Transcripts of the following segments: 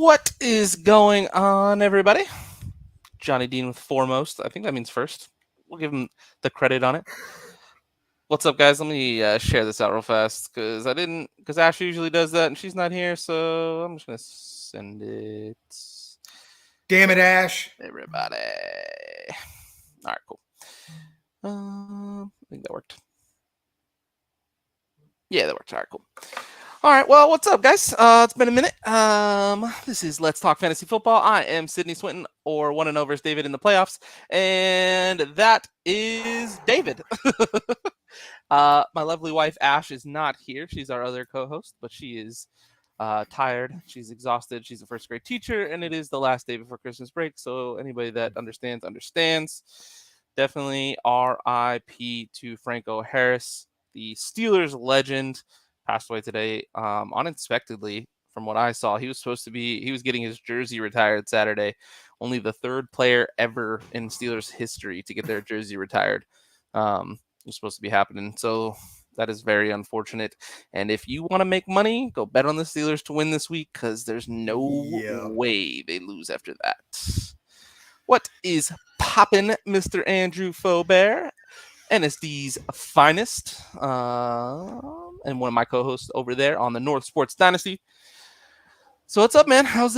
What is going on, everybody? Johnny Dean with Foremost. I think that means first. We'll give him the credit on it. What's up, guys? Let me share this out real fast because Ash usually does that and she's not here, so I'm just gonna send it. Damn it, Ash! Everybody. All right, cool. I think that worked. Yeah, that worked. All right, cool. All right, well, what's up, guys? It's been a minute. This is Let's Talk Fantasy Football. I am Sydney Swinton, or 1-0 versus David in the playoffs, and that is David. My lovely wife Ash is not here. She's our other co-host, but she is tired. She's exhausted. She's a first grade teacher, and it is the last day before Christmas break. So anybody that understands. Definitely R.I.P. to Franco Harris, the Steelers legend. Passed away today unexpectedly. From what I saw, he was getting his jersey retired Saturday. Only the third player ever in Steelers history to get their jersey retired. Was supposed to be happening. So that is very unfortunate. And if you want to make money, go bet on the Steelers to win this week because there's no way they lose after that. What is poppin', Mr. Andrew Faubert? NSD's finest, and one of my co-hosts over there on the North Sports Dynasty. So what's up, man? How's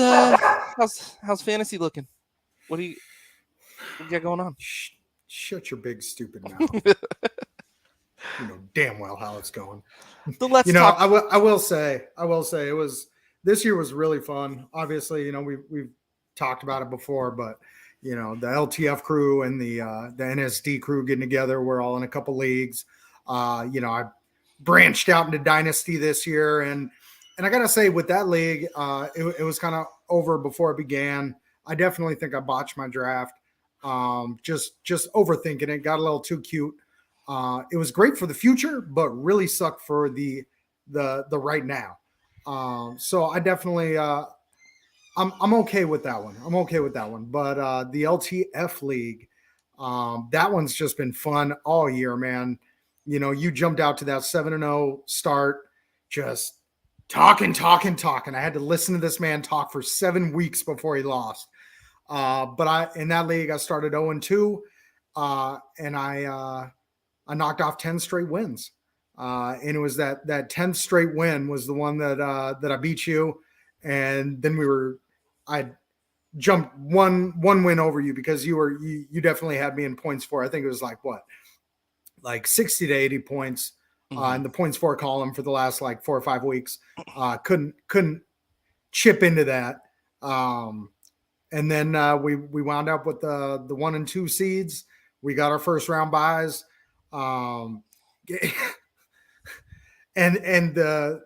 fantasy looking? What do you got going on? Shut your big stupid mouth. You know damn well how it's going. I will say this year was really fun. Obviously, we've talked about it before, but the LTF crew and the NSD crew getting together. We're all in a couple leagues. I branched out into Dynasty this year, and I gotta say, with that league, it was kind of over before it began. I definitely think I botched my draft. Just overthinking it, got a little too cute. It was great for the future, but really sucked for the right now. So I definitely. I'm okay with that one. But the LTF league, that one's just been fun all year, man. You jumped out to that 7-0 start, just talking. I had to listen to this man talk for 7 weeks before he lost. But in that league, I started 0-2, and I knocked off 10 straight wins. And it was that 10th straight win was the one that I beat you. And then I jumped one win over you because you definitely had me in points for. I think it was like 60 to 80 points in the points for column for the last 4 or 5 weeks. Couldn't chip into that. And then we wound up with the 1 and 2 seeds. We got our first round buys. And the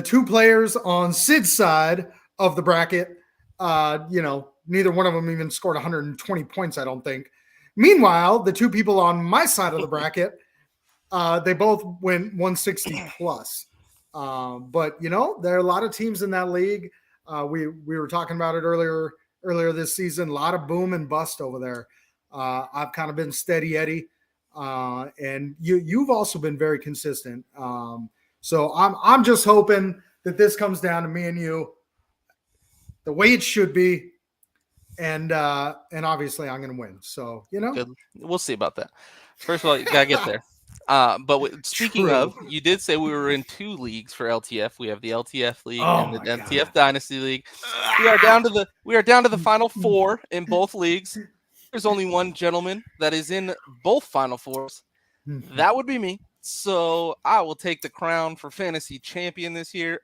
2 players on Sid's side of the bracket, neither one of them even scored 120 points, I don't think. Meanwhile, the 2 people on my side of the bracket, they both went 160 plus. But there are a lot of teams in that league. We were talking about it earlier this season. A lot of boom and bust over there. I've kind of been steady Eddie, and you've also been very consistent. So I'm just hoping that this comes down to me and you, the way it should be, and obviously I'm going to win. So Good. We'll see about that. First of all, you gotta get there. But speaking of, you did say we were in 2 leagues for LTF. We have the LTF league and the LTF Dynasty league. We are down to the final 4 in both leagues. There's only one gentleman that is in both final 4s. That would be me. So I will take the crown for fantasy champion this year.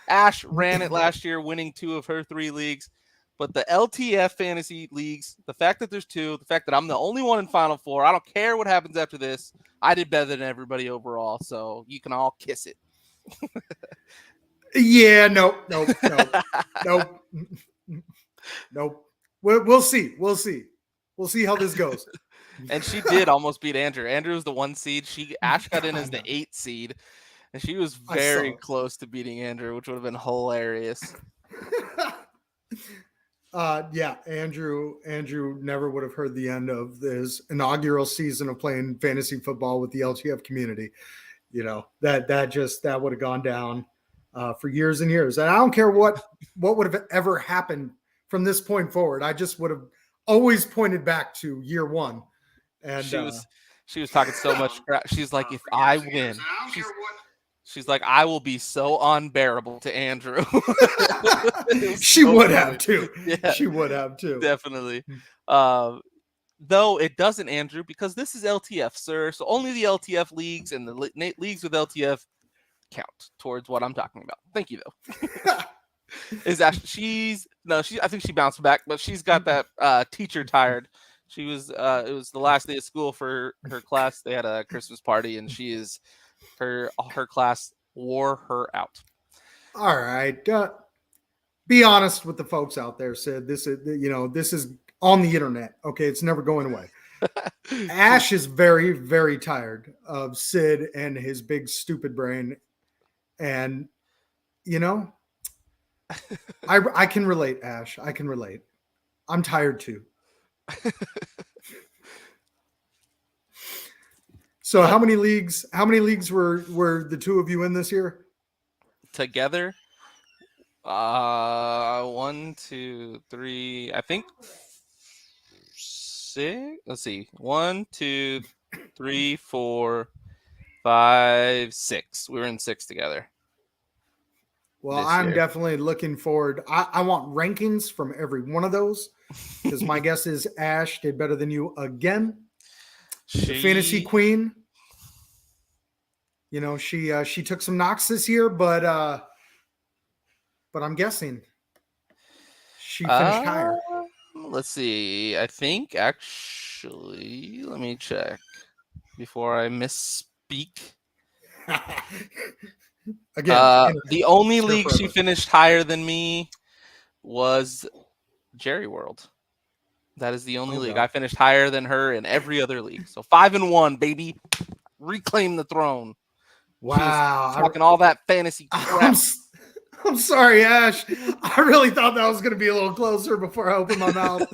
Ash ran it last year, winning 2 of her 3 leagues. But the LTF fantasy leagues, the fact that there's 2, the fact that I'm the only one in Final 4, I don't care what happens after this. I did better than everybody overall, so you can all kiss it. Yeah, nope. We'll see. We'll see how this goes. And she did almost beat Andrew. Andrew was the 1 seed. Ash got in as the 8 seed, and she was very close to beating Andrew, which would have been hilarious. Andrew never would have heard the end of his inaugural season of playing fantasy football with the LTF community. That would have gone down for years and years. And I don't care what would have ever happened from this point forward. I just would have always pointed back to year one. And she was talking so much crap. She's like, if I win, she's like, I will be so unbearable to Andrew. She would have too. Yeah, she would have too. Definitely. Though it doesn't, Andrew, because this is LTF, sir. So only the LTF leagues and the leagues with LTF count towards what I'm talking about. Thank you, though. Is that I think she bounced back, but she's got that teacher tired. She was it was the last day of school for her class. They had a Christmas party, and her class wore her out. All right, be honest with the folks out there, Sid. This is on the internet. Okay, it's never going away. Ash is very, very tired of Sid and his big stupid brain, and I can relate, Ash. I can relate. I'm tired too. So how many leagues were the two of you in this year? Together? 1, 2, 3, I think 6. Let's see. 1, 2, 3, 4, 5, 6. We were in 6 together. Well, I'm definitely looking forward. I want rankings from every one of those, because my guess is Ash did better than you again. The fantasy queen. She took some knocks this year, but I'm guessing she finished higher. Let's see. I think actually, let me check before I misspeak. Again, the only league she finished higher than me was Jerry World. That is the only league I finished higher than her in every other league. So 5-1, baby, reclaim the throne. Wow, talking all that fantasy crap. I'm sorry, Ash. I really thought that was going to be a little closer before I opened my mouth.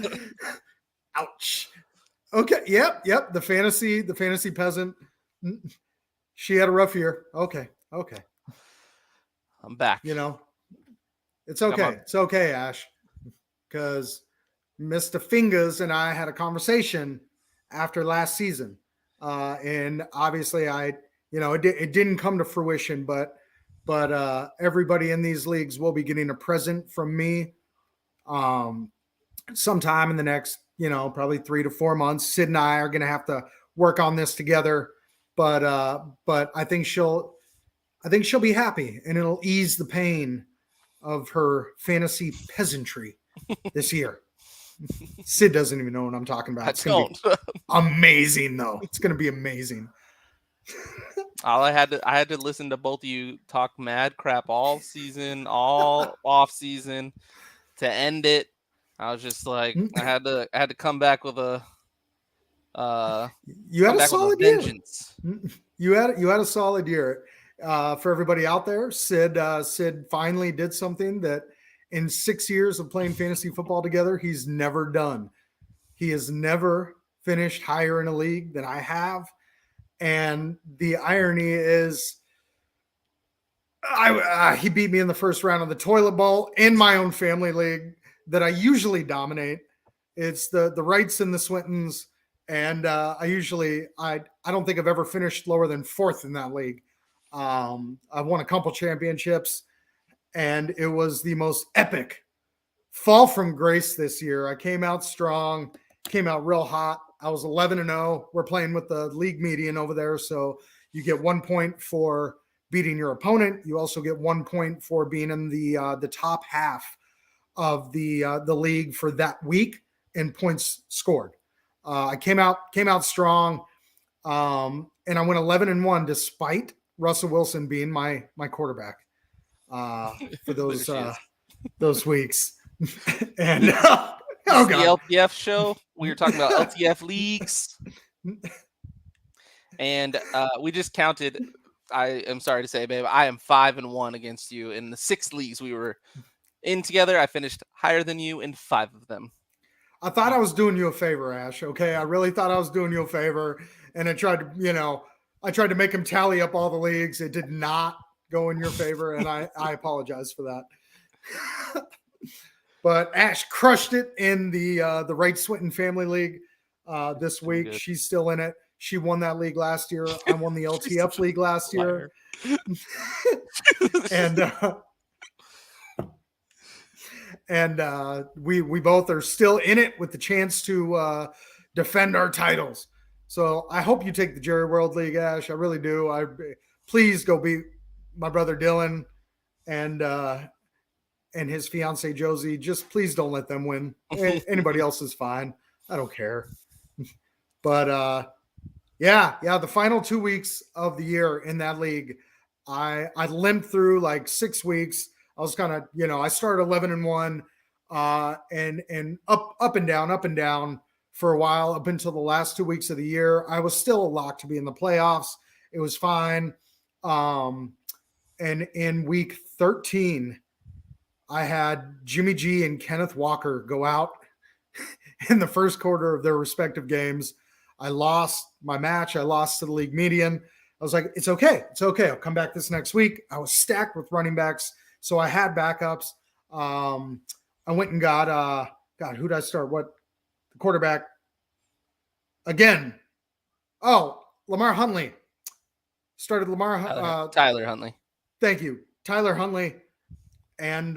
Ouch. Okay. Yep. The fantasy peasant. She had a rough year. Okay. I'm back. It's okay. It's okay, Ash, because Mr. Fingers and I had a conversation after last season, and obviously it didn't come to fruition, but everybody in these leagues will be getting a present from me sometime in the next, probably 3 to 4 months. Sid and I are going to have to work on this together, but I think she'll be happy, and it'll ease the pain of her fantasy peasantry this year. Sid doesn't even know what I'm talking about. It's going to be amazing, though. It's going to be amazing. I had to listen to both of you talk mad crap all season, all off season to end it. I was just like, I had to come back with a you had a solid year. You had a solid year. For everybody out there, Sid finally did something that in 6 years of playing fantasy football together, he's never done. He has never finished higher in a league than I have. And the irony is he beat me in the first round of the toilet bowl in my own family league that I usually dominate. It's the Wrights and the Swintons. And I don't think I've ever finished lower than 4th in that league. I've won a couple championships, and it was the most epic fall from grace this year. I came out strong, came out real hot. I was 11-0. We're playing with the league median over there. So you get 1 point for beating your opponent. You also get 1 point for being in the top half of the league for that week in points scored. I came out strong, and I went 11-1 despite Russell Wilson being my quarterback for those weeks. And the LTF show. We were talking about LTF leagues, and we just counted. I am sorry to say, babe, I am 5-1 against you in the 6 leagues we were in together. I finished higher than you in 5 of them. I thought I was doing you a favor, Ash. Okay, I really thought I was doing you a favor, and I tried to make him tally up all the leagues. It did not go in your favor, and I apologize for that. But Ash crushed it in the Wright Swinton Family League this week. Good. She's still in it. She won that league last year. I won the LTF league last year. and we both are still in it with the chance to defend our titles. So I hope you take the Jerry World League, Ash. I really do. Please go beat my brother Dylan and his fiance Josie. Just please don't let them win. Anybody else is fine. I don't care. But yeah, the final 2 weeks of the year in that league, I limped through like 6 weeks. I was kind of, I started 11-1 and up and down for a while up until the last 2 weeks of the year. I was still a lock to be in the playoffs. It was fine. And in week 13, I had Jimmy G and Kenneth Walker go out in the first quarter of their respective games. I lost my match. I lost to the league median. I was like, it's okay. It's okay. I'll come back this next week. I was stacked with running backs, so I had backups. I went and got, who did I start? The quarterback again. Oh, Lamar Huntley. Started Tyler Huntley. Thank you. Tyler Huntley. And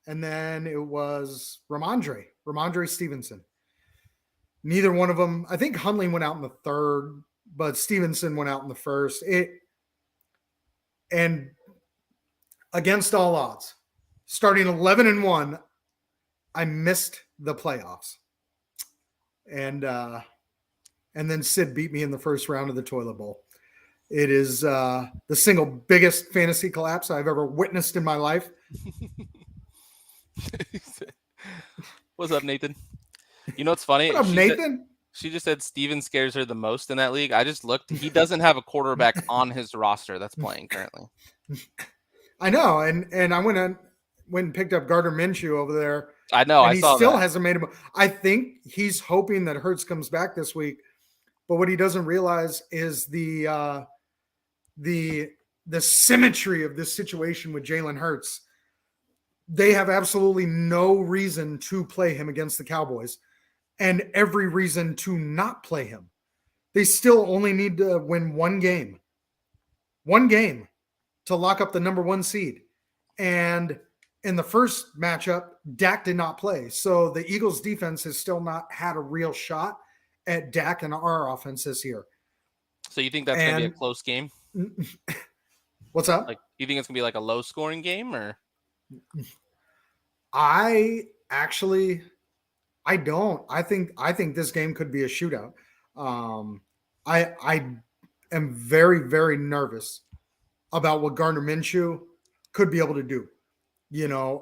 then it was Ramondre Stevenson. Neither one of them. I think Huntley went out in the third, but Stevenson went out in the first. And against all odds, starting 11-1, I missed the playoffs. And then Sid beat me in the first round of the toilet bowl. It is the single biggest fantasy collapse I've ever witnessed in my life. What's up, Nathan? You know what's funny? What up, Nathan? She just said Steven scares her the most in that league. I just looked. He doesn't have a quarterback on his roster that's playing currently. I know. And I went and picked up Gardner Minshew over there. I know. And he still hasn't made him. I think he's hoping that Hurts comes back this week. But what he doesn't realize is the symmetry of this situation with Jalen Hurts. They have absolutely no reason to play him against the Cowboys and every reason to not play him. They still only need to win one game to lock up the number 1 seed. And in the first matchup, Dak did not play. So the Eagles defense has still not had a real shot at Dak and our offense this year. So you think that's going to be a close game? What's up? Like, you think it's going to be like a low scoring game or? I don't. I think this game could be a shootout. I am very, very nervous about what Gardner Minshew could be able to do.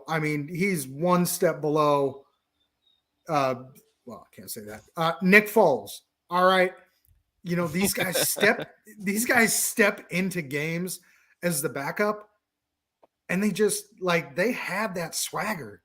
I mean, he's one step below. Well, I can't say that. Nick Foles. All right. These guys step into games as the backup, and they have that swagger.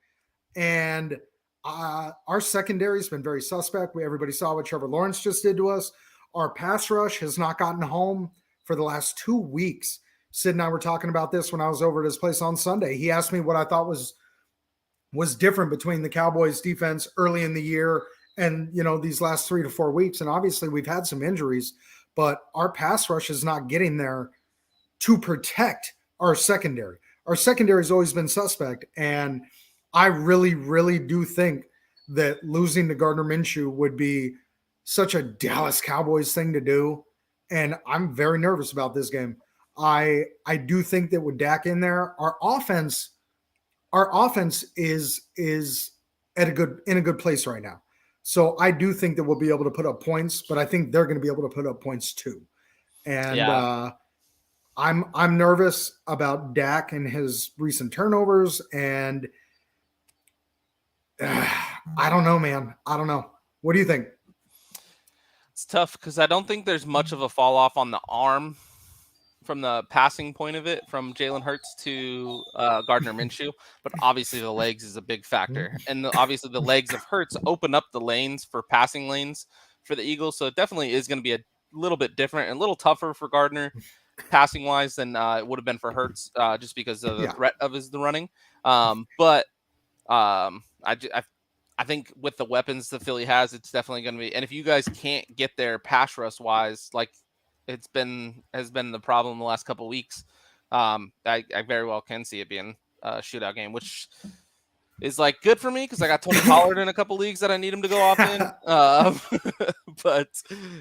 And our secondary has been very suspect. Everybody saw what Trevor Lawrence just did to us. Our pass rush has not gotten home for the last 2 weeks. Sid and I were talking about this when I was over at his place on Sunday. He asked me what I thought was different between the Cowboys defense early in the year and, these last 3 to 4 weeks. And obviously we've had some injuries, but our pass rush is not getting there to protect our secondary. Our secondary has always been suspect. And I really, really do think that losing to Gardner Minshew would be such a Dallas Cowboys thing to do. And I'm very nervous about this game. I do think that with Dak in there, our offense is in a good place right now. So I do think that we'll be able to put up points, but I think they're going to be able to put up points too. And I'm nervous about Dak and his recent turnovers. And I don't know, man. I don't know. What do you think? It's tough because I don't think there's much of a fall off on the arm from the passing point of it from Jalen Hurts to Gardner Minshew, but obviously the legs is a big factor. And obviously the legs of Hurts open up the lanes for passing lanes for the Eagles. So it definitely is going to be a little bit different and a little tougher for Gardner. passing wise than it would have been for Hurts, just because of the threat of the running. But I think with the weapons the Philly has, it's definitely going to be. And if you guys can't get there pass rush wise, like has been the problem the last couple of weeks, I very well can see it being a shootout game, which is like good for me because I got Tony Pollard in a couple leagues that I need him to go off in. But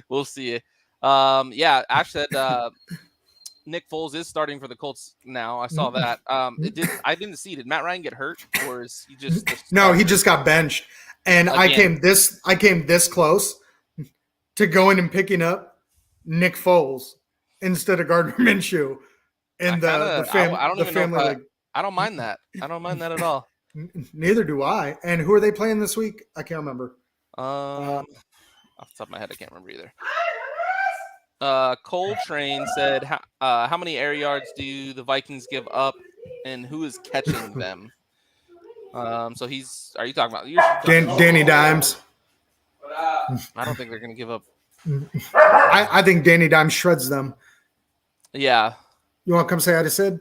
we'll see. Ash said Nick Foles is starting for the Colts now. I saw that. I didn't see. Did Matt Ryan get hurt, or is he just? No, he just got benched, and again. I came this close to going and picking up Nick Foles instead of Gardner Minshew in the family league. I don't mind that. I don't mind that at all. Neither do I. And who are they playing this week? I can't remember. Off the top of my head, I can't remember either. Coltrane said, how many air yards do the Vikings give up, and who is catching them? So are you talking about? Danny Dimes. I don't think they're going to give up. I think Danny Dimes shreds them. Yeah. You want to come say hi to Sid?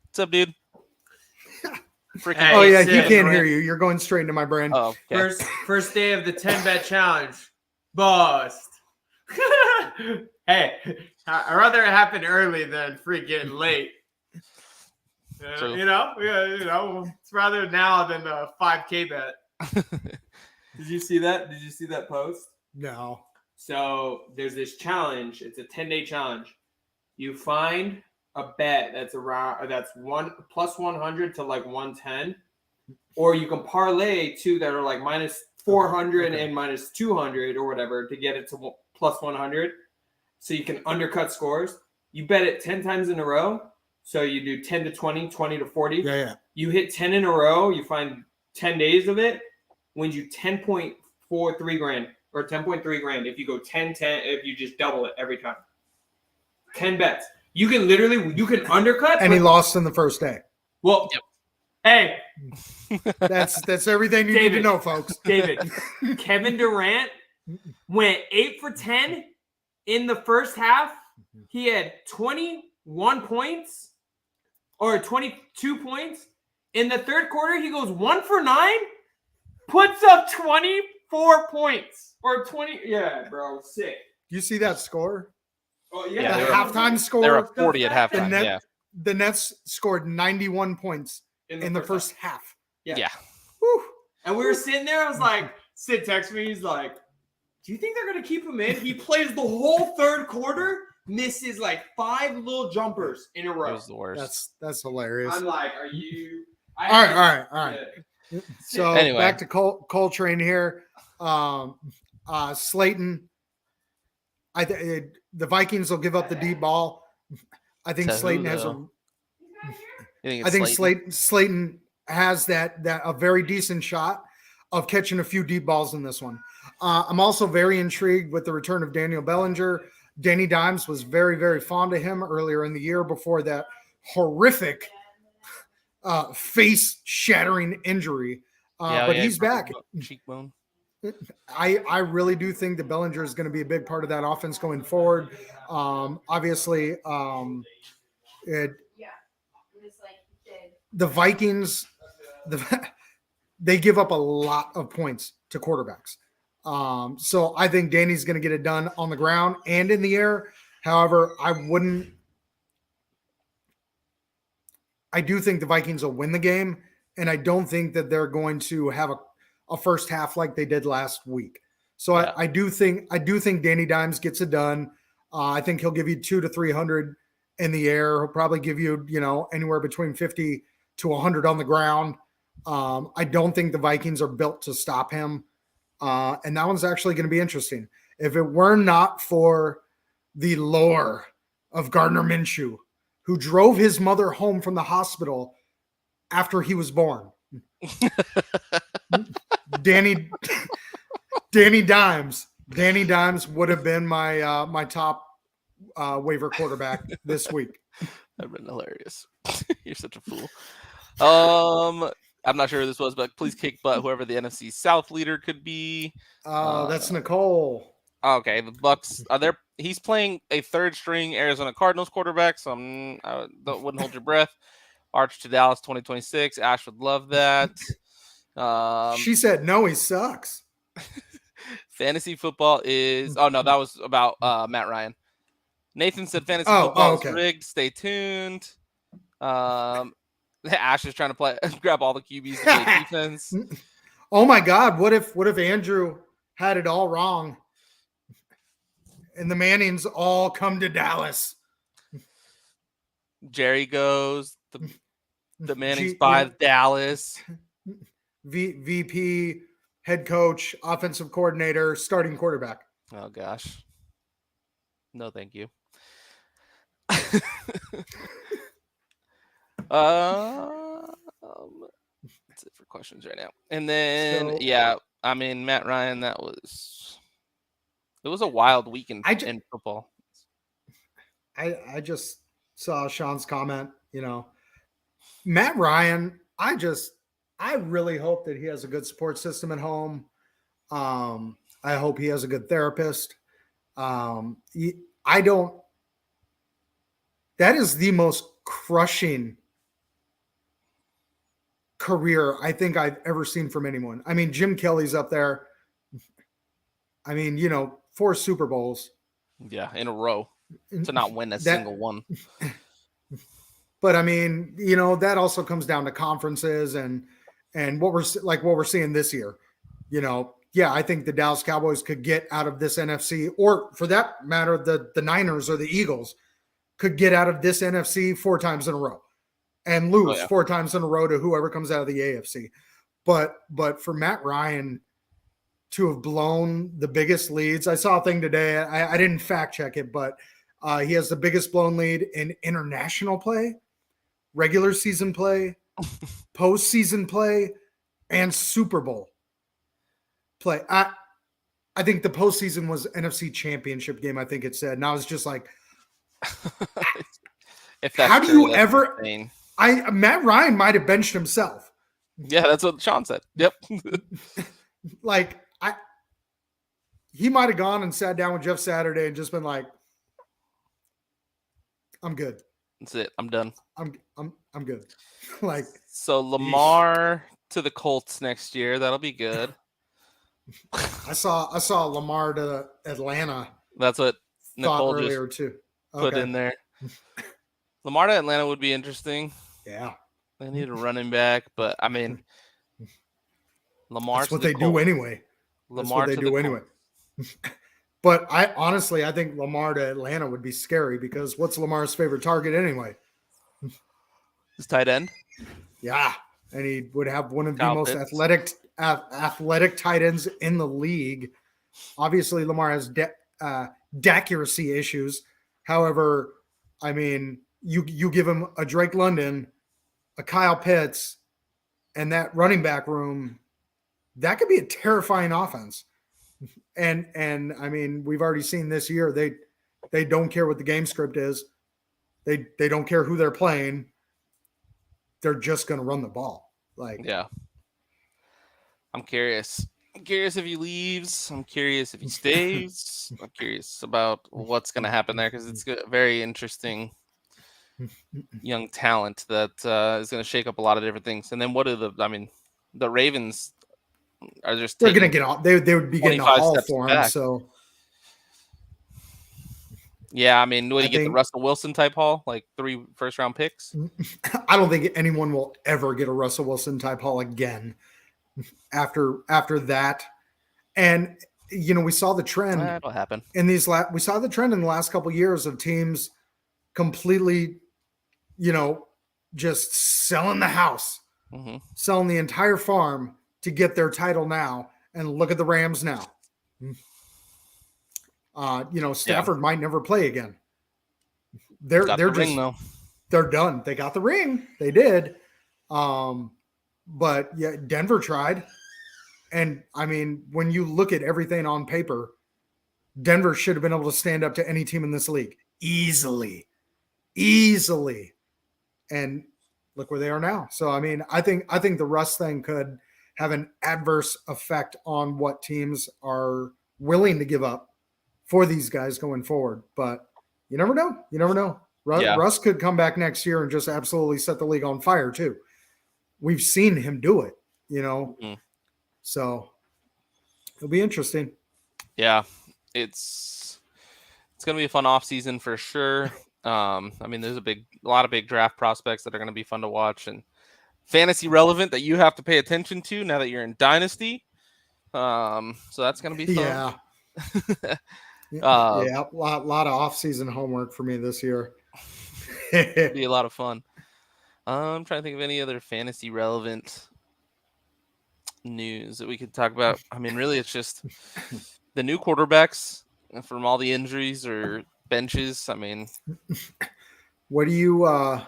What's up, dude? Hey, oh yeah, Sid, he can't hear you. You're going straight into my brain. Oh, okay. First day of the 10-bet challenge. Bust. Hey, I'd rather it happen early than freaking late. It's rather now than the 5K bet. Did you see that? Did you see that post? No. So there's this challenge. It's a 10-day challenge. You find a bet that's one plus 100 to like 110, or you can parlay two that are like minus 400 and minus 200 or whatever to get it to plus 100. So you can undercut scores. You bet it 10 times in a row. So you do 10 to 20, 20 to 40. Yeah. You hit 10 in a row. You find 10 days of it. Wins you 10.43 grand or 10.3 grand if you go 10-10, if you just double it every time. 10 bets. You can undercut. And he lost in the first day. Well, yep. Hey. That's everything you need to know, folks. David, Kevin Durant went 8 for 10 in the first half. He had 21 points or 22 points. In the third quarter, he goes 1 for 9, puts up 24 points or 20. Yeah, bro, sick. You see that score? Oh, yeah. The halftime score. They were 40 at halftime. The Nets scored 91 points in the first half. Yeah. Whew. And we were sitting there. I was like, Sid texted me. He's like, do you think they're going to keep him in? He plays the whole third quarter, misses like 5 little jumpers in a row. It was the worst. That's hilarious. I'm like, are you? All right. So anyway, back to Coltrane here. Slayton. The Vikings will give up the deep ball. I think Slayton has Slayton has that a very decent shot of catching a few deep balls in this one. I'm also very intrigued with the return of Daniel Bellinger. Danny Dimes was very, very fond of him earlier in the year before that horrific face-shattering injury. But he's back. Cheekbone. I really do think that Bellinger is going to be a big part of that offense going forward. Obviously, the Vikings, they give up a lot of points to quarterbacks. So I think Danny's going to get it done on the ground and in the air. However, I do think the Vikings will win the game, and I don't think that they're going to have a first half like they did last week. So yeah. I do think Danny Dimes gets it done. I think he'll give you 200 to 300 in the air. He'll probably give you, anywhere between 50 to 100 on the ground. I don't think the Vikings are built to stop him. And that one's actually going to be interesting. If it were not for the lore of Gardner Minshew, who drove his mother home from the hospital after he was born, Danny Dimes would have been my top waiver quarterback this week. That'd been hilarious. You're such a fool. I'm not sure who this was, but please kick butt whoever the NFC South leader could be. That's Nicole. Okay, the Bucks. He's playing a third-string Arizona Cardinals quarterback, so wouldn't hold your breath. Arch to Dallas 2026. Ash would love that. She said no, he sucks. Fantasy football is. Oh no, that was about Matt Ryan. Nathan said fantasy football is rigged. Stay tuned. Ash is trying to grab all the QBs to play defense. Oh my God! What if Andrew had it all wrong, and the Mannings all come to Dallas? Jerry goes. The Mannings buy Dallas. VP, head coach, offensive coordinator, starting quarterback. Oh gosh. No, thank you. That's it for questions right now. And then Matt Ryan, it was a wild week in football. I just saw Sean's comment, Matt Ryan, I really hope that he has a good support system at home. I hope he has a good therapist. That is the most crushing career I think I've ever seen from anyone. I mean, Jim Kelly's up there. I mean, 4 Super Bowls. Yeah, in a row to not win a single one. But I mean, that also comes down to conferences and what we're seeing this year. I think the Dallas Cowboys could get out of this NFC, or for that matter, the Niners or the Eagles could get out of this NFC 4 times in a row and lose 4 times in a row to whoever comes out of the AFC. But for Matt Ryan to have blown the biggest leads, I saw a thing today. I didn't fact check it, but he has the biggest blown lead in international play, regular season play, postseason play, and Super Bowl play. I think the postseason was NFC Championship game, I think it said. And I was just like, Matt Ryan might have benched himself. Yeah, that's what Sean said. Yep. He might have gone and sat down with Jeff Saturday and just been like, I'm good. That's it. I'm done. I'm good. So Lamar to the Colts next year. That'll be good. I saw Lamar to Atlanta. That's what Nicole earlier just too. Put in there. Lamar to Atlanta would be interesting. Yeah. They need a running back, but I mean, Lamar. That's what they do anyway. Lamar That's what they do anyway. But I think Lamar to Atlanta would be scary because what's Lamar's favorite target anyway? His tight end. Yeah, and he would have one of the Kyle most Pitts. athletic tight ends in the league. Obviously, Lamar has accuracy issues. However, I mean, you give him a Drake London, a Kyle Pitts, and that running back room, that could be a terrifying offense. And I mean, we've already seen this year they don't care what the game script is. They don't care who they're playing. They're just going to run the ball. Yeah. I'm curious. I'm curious if he leaves. I'm curious if he stays. I'm curious about what's going to happen there because it's a very interesting young talent that is going to shake up a lot of different things. And then the Ravens are just they're going to get off. They would be getting a haul for him. Back. So yeah, I mean, would you get the Russell Wilson type haul, like 3 first-round picks? I don't think anyone will ever get a Russell Wilson type haul again after that. And we saw the trend. That'll happen in these. We saw the trend in the last couple of years of teams completely, just selling the house, selling the entire farm to get their title now. And look at the Rams now. Stafford might never play again. They're done. They got the ring. They did. But yeah, Denver tried. And I mean, when you look at everything on paper, Denver should have been able to stand up to any team in this league easily. And look where they are now. So, I mean, I think the Russ thing could have an adverse effect on what teams are willing to give up for these guys going forward. But you never know. You never know. Russ could come back next year and just absolutely set the league on fire too. We've seen him do it, So it'll be interesting. Yeah, it's going to be a fun off season for sure. There's a lot of big draft prospects that are going to be fun to watch and fantasy relevant that you have to pay attention to now that you're in Dynasty. So that's going to be fun. Yeah. A lot of off-season homework for me this year. It'll be a lot of fun. I'm trying to think of any other fantasy relevant news that we could talk about. Really, it's just the new quarterbacks from all the injuries or benches. What do you?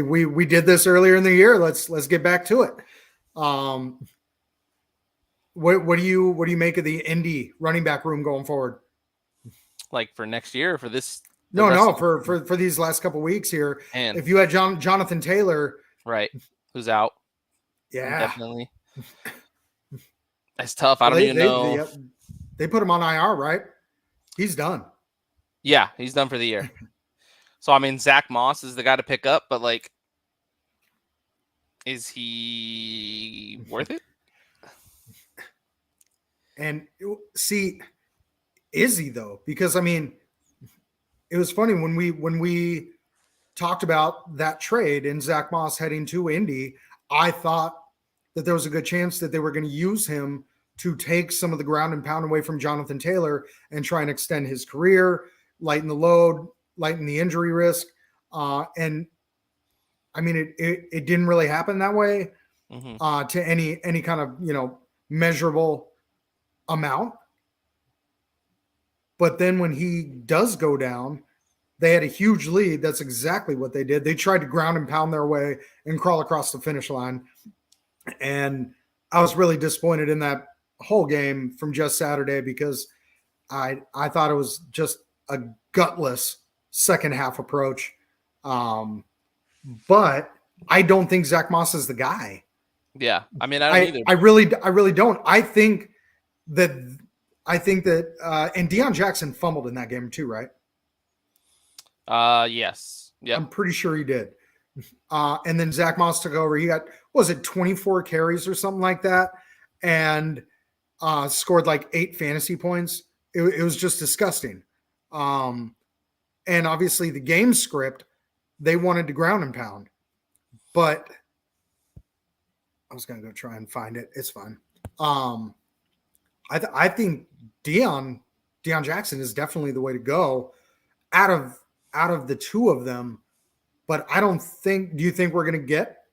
We did this earlier in the year. Let's get back to it. What do you make of the Indy running back room going forward? Like for next year or for this? No, for these last couple weeks here. And if you had Jonathan Taylor, right, who's out, definitely. That's tough. I don't even know. They put him on IR, right? He's done. Yeah, he's done for the year. So Zach Moss is the guy to pick up, but is he worth it? And see, is he though? Because it was funny when we talked about that trade and Zach Moss heading to Indy. I thought that there was a good chance that they were going to use him to take some of the ground and pound away from Jonathan Taylor and try and extend his career, lighten the load, lighten the injury risk. It didn't really happen that way to any kind of measurable amount. But then when he does go down, they had a huge lead. That's exactly what they did. They tried to ground and pound their way and crawl across the finish line. And I was really disappointed in that whole game from just Saturday because I thought it was just a gutless second half approach. But I don't think Zach Moss is the guy. Yeah. I don't either. I really don't. I think that and Deion Jackson fumbled in that game too, right? Yes. Yeah. I'm pretty sure he did. And then Zach Moss took over. He got, 24 carries or something like that, and scored 8 fantasy points. It was just disgusting. And obviously the game script, they wanted to ground and pound, but I was going to go try and find it. It's fine. I think Deion Jackson is definitely the way to go out of the two of them. But do you think we're going to get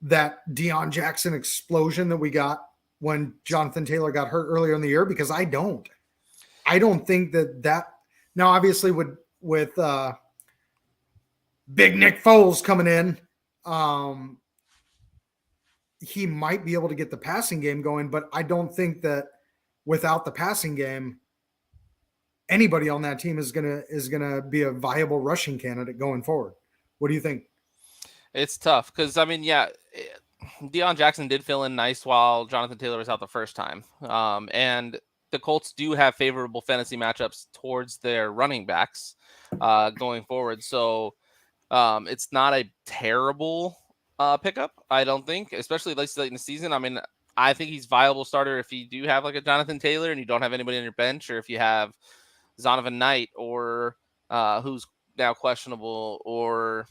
that Deion Jackson explosion that we got when Jonathan Taylor got hurt earlier in the year? Because I don't think that now obviously with Big Nick Foles coming in, he might be able to get the passing game going, but I don't think that without the passing game, anybody on that team is gonna be a viable rushing candidate going forward. What do you think? It's tough because Deion Jackson did fill in nice while Jonathan Taylor was out the first time, and the Colts do have favorable fantasy matchups towards their running backs going forward. So it's not a terrible pickup, I don't think, especially late in the season. I think he's viable starter if you do have a Jonathan Taylor and you don't have anybody on your bench, or if you have Zonovan Knight or who's now questionable, or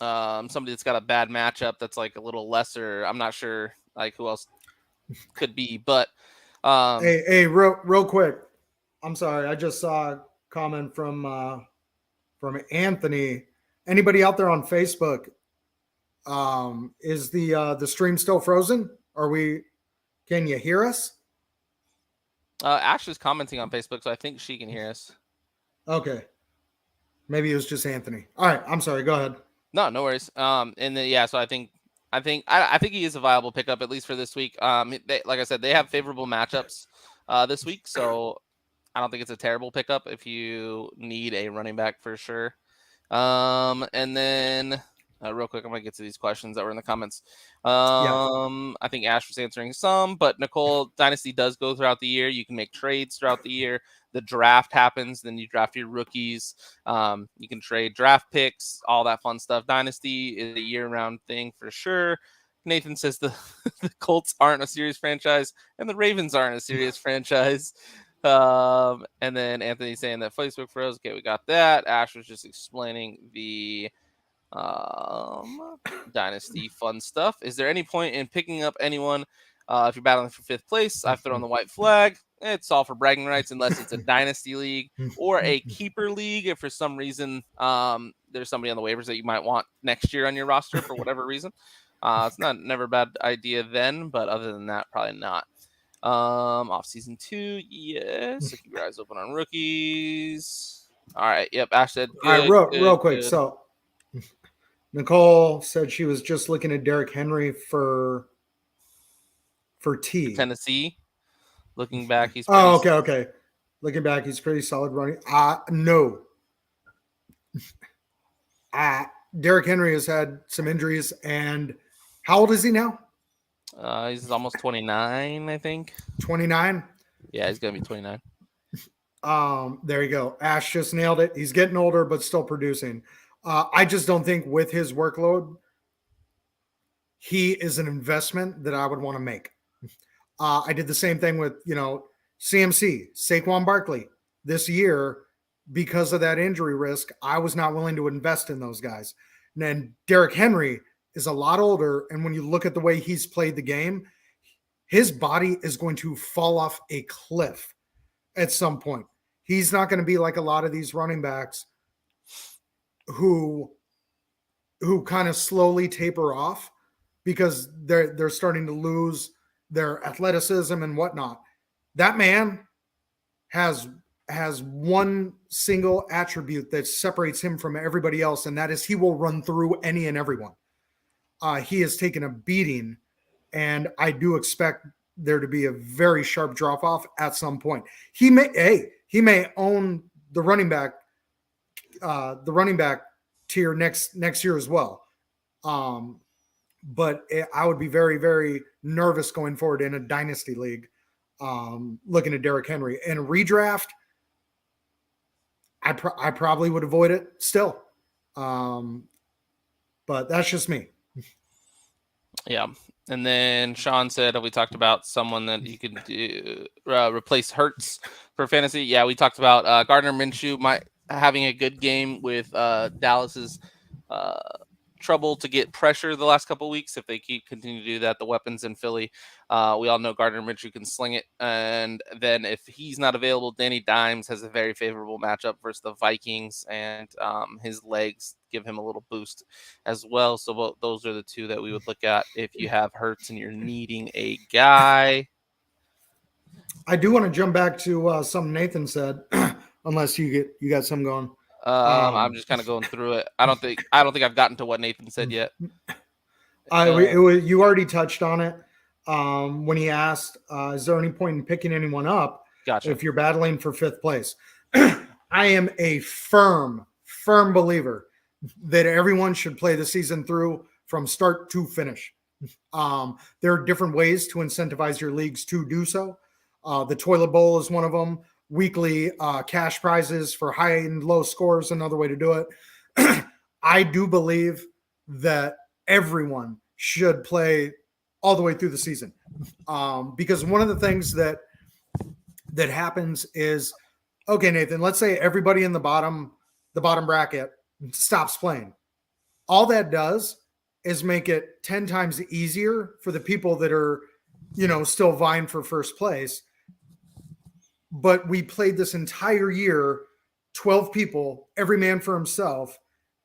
somebody that's got a bad matchup that's a little lesser. I'm not sure who else could be, but hey, real quick. I'm sorry. I just saw a comment from Anthony. Anybody out there on Facebook? Is the stream still frozen? Can you hear us? Ashley's commenting on Facebook, so I think she can hear us. Okay. Maybe it was just Anthony. All right. I'm sorry. Go ahead. No worries. So I think he is a viable pickup, at least for this week. Like I said, they have favorable matchups this week, so I don't think it's a terrible pickup if you need a running back for sure. And then real quick. I'm going to get to these questions that were in the comments. I think Ash was answering some, but Nicole, Dynasty does go throughout the year. You can make trades throughout the year. The draft happens, then you draft your rookies. You can trade draft picks, all that fun stuff. Dynasty is a year-round thing for sure. Nathan says the Colts aren't a serious franchise, and the Ravens aren't a serious franchise. And then Anthony saying that Facebook froze. Okay, we got that. Ash was just explaining the Dynasty fun stuff. Is there any point in picking up anyone if you're battling for 5th place? I've thrown the white flag. It's all for bragging rights unless it's a Dynasty league or a keeper league. If for some reason there's somebody on the waivers that you might want next year on your roster for whatever reason. It's never a bad idea then, but other than that, probably not. Off season 2, yes. So keep your eyes open on rookies. All right. Yep. Ash said. All right, real quick. Good. So Nicole said she was just looking at Derrick Henry for T. Tennessee. Looking back, he's. Okay. Looking back, he's pretty solid running. No. Derrick Henry has had some injuries, and how old is he now? He's almost 29, I think. 29? Yeah, he's going to be 29. There you go. Ash just nailed it. He's getting older, but still producing. I just don't think with his workload, he is an investment that I would want to make. I did the same thing with, CMC, Saquon Barkley this year. Because of that injury risk, I was not willing to invest in those guys. And then Derrick Henry is a lot older, and when you look at the way he's played the game, his body is going to fall off a cliff at some point. He's not going to be like a lot of these running backs who kind of slowly taper off because they're starting to lose their athleticism and whatnot. That man has one single attribute that separates him from everybody else, and that is he will run through any and everyone. He has taken a beating, and I do expect there to be a very sharp drop-off at some point. He may own the running back tier next year as well. But I would be very, very nervous going forward in a dynasty league, looking at Derrick Henry. In a redraft, I probably would avoid it still. But that's just me. Yeah. And then Sean said, we talked about someone that you could do, replace Hurts for fantasy. Yeah, we talked about Gardner Minshew having a good game with Dallas's trouble to get pressure the last couple of weeks. If they continue to do that, the weapons in Philly, we all know Gardner Minshew can sling it. And then if he's not available, Danny Dimes has a very favorable matchup versus the Vikings, and his legs give him a little boost as well. So those are the two that we would look at if you have Hurts and you're needing a guy. I do want to jump back to something Nathan said, unless you got some going. I'm just kind of going through it. I don't think I've gotten to what Nathan said yet. You already touched on it when he asked, "Is there any point in picking anyone up Gotcha. if you're battling for 5th place?" I am a firm believer that everyone should play the season through from start to finish. There are different ways to incentivize your leagues to do so. The toilet bowl is one of them. Weekly cash prizes for high and low scores, another way to do it. I do believe that everyone should play all the way through the season, because one of the things that happens is, okay, Nathan, let's say everybody in the bottom bracket stops playing. All that does is make it 10 times easier for the people that are, still vying for first place. But we played this entire year, 12 people, every man for himself.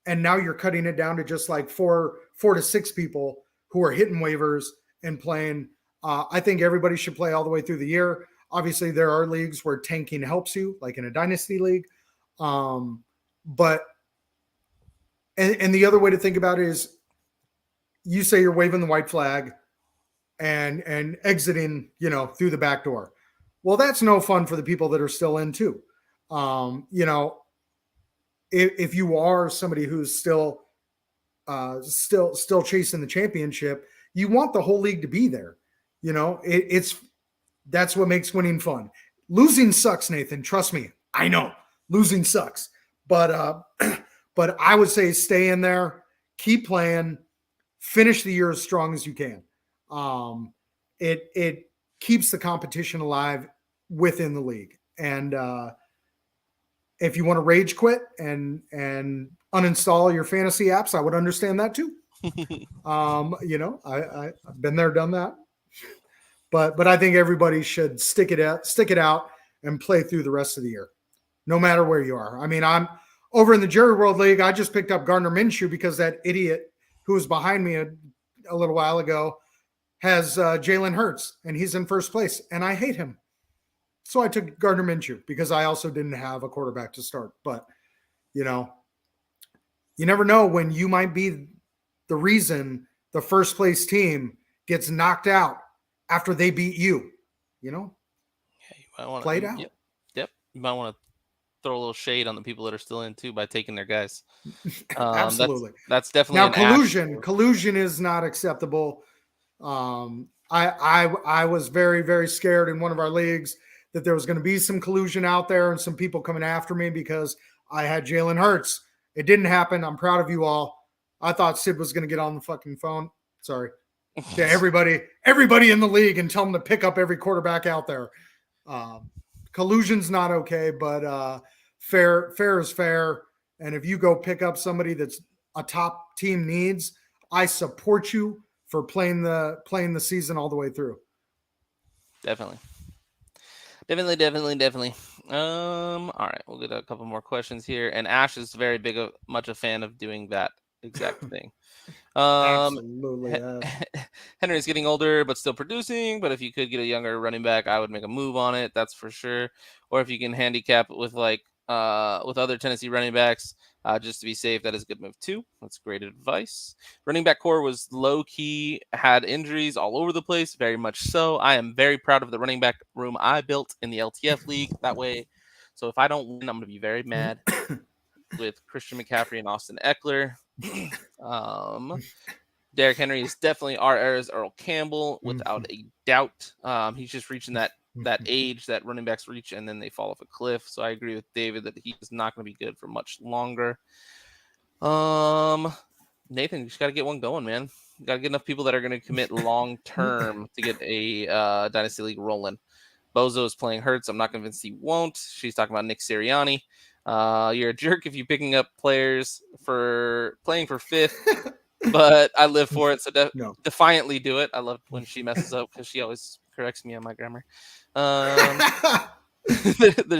And now you're cutting it down to just like four to six people who are hitting waivers and playing. I think everybody should play all the way through the year. Obviously, there are leagues where tanking helps you, like in a dynasty league. But the other way to think about it is, you say you're waving the white flag and exiting, through the back door. Well, that's no fun for the people that are still in too. If you are somebody who's still still chasing the championship. You want the whole league to be there. You know, that's what makes winning fun. Losing sucks, Nathan. Trust me. I know losing sucks, but I would say stay in there, keep playing, finish the year as strong as you can. It keeps the competition alive within the league. And if you want to rage quit and uninstall your fantasy apps, I would understand that too. You know, I've been there, done that. But I think everybody should stick it out and play through the rest of the year, no matter where you are. I mean, I'm over in the Jerry World League. I just picked up Gardner Minshew because that idiot who was behind me a little while ago has Jalen Hurts, and he's in first place, and I hate him. So I took Gardner Minshew because I also didn't have a quarterback to start. But, you know, you never know when you might be the reason the first place team gets knocked out after they beat you. You know? Yeah, you might want to play it out. Yep. You might want to throw a little shade on the people that are still in too by taking their guys. Absolutely. That's definitely now collusion is not acceptable. I was very, very scared in one of our leagues that there was going to be some collusion out there and some people coming after me because I had Jalen Hurts. It didn't happen. I'm proud of you all. I thought Sid was going to get on the fucking phone. Sorry. To everybody in the league and tell them to pick up every quarterback out there. Collusion's not okay, but fair is fair. And if you go pick up somebody that's a top team needs, I support you for playing the season all the way through. Definitely. All right, we'll get a couple more questions here. And Ash is very much a fan of doing that exact thing. Absolutely. Henry's getting older but still producing, but if you could get a younger running back, I would make a move on it, that's for sure. Or if you can handicap with with other Tennessee running backs, just to be safe, that is a good move too. That's great advice. Running back core was low-key, had injuries all over the place, very much so. I am very proud of the running back room I built in the LTF league that way. So if I don't win, I'm going to be very mad with Christian McCaffrey and Austin Eckler. Derrick Henry is definitely our era's Earl Campbell, without a doubt. He's just reaching that age that running backs reach, and then they fall off a cliff. So I agree with David that he is not going to be good for much longer. Nathan, you just got to get one going, man. You got to get enough people that are going to commit long term to get a dynasty league rolling. Bozo is playing Hurts. I'm not convinced he won't. She's talking about Nick Sirianni. You're a jerk if you're picking up players for playing for fifth, but I live for it. So defiantly do it. I love when she messes up because she always corrects me on my grammar. There's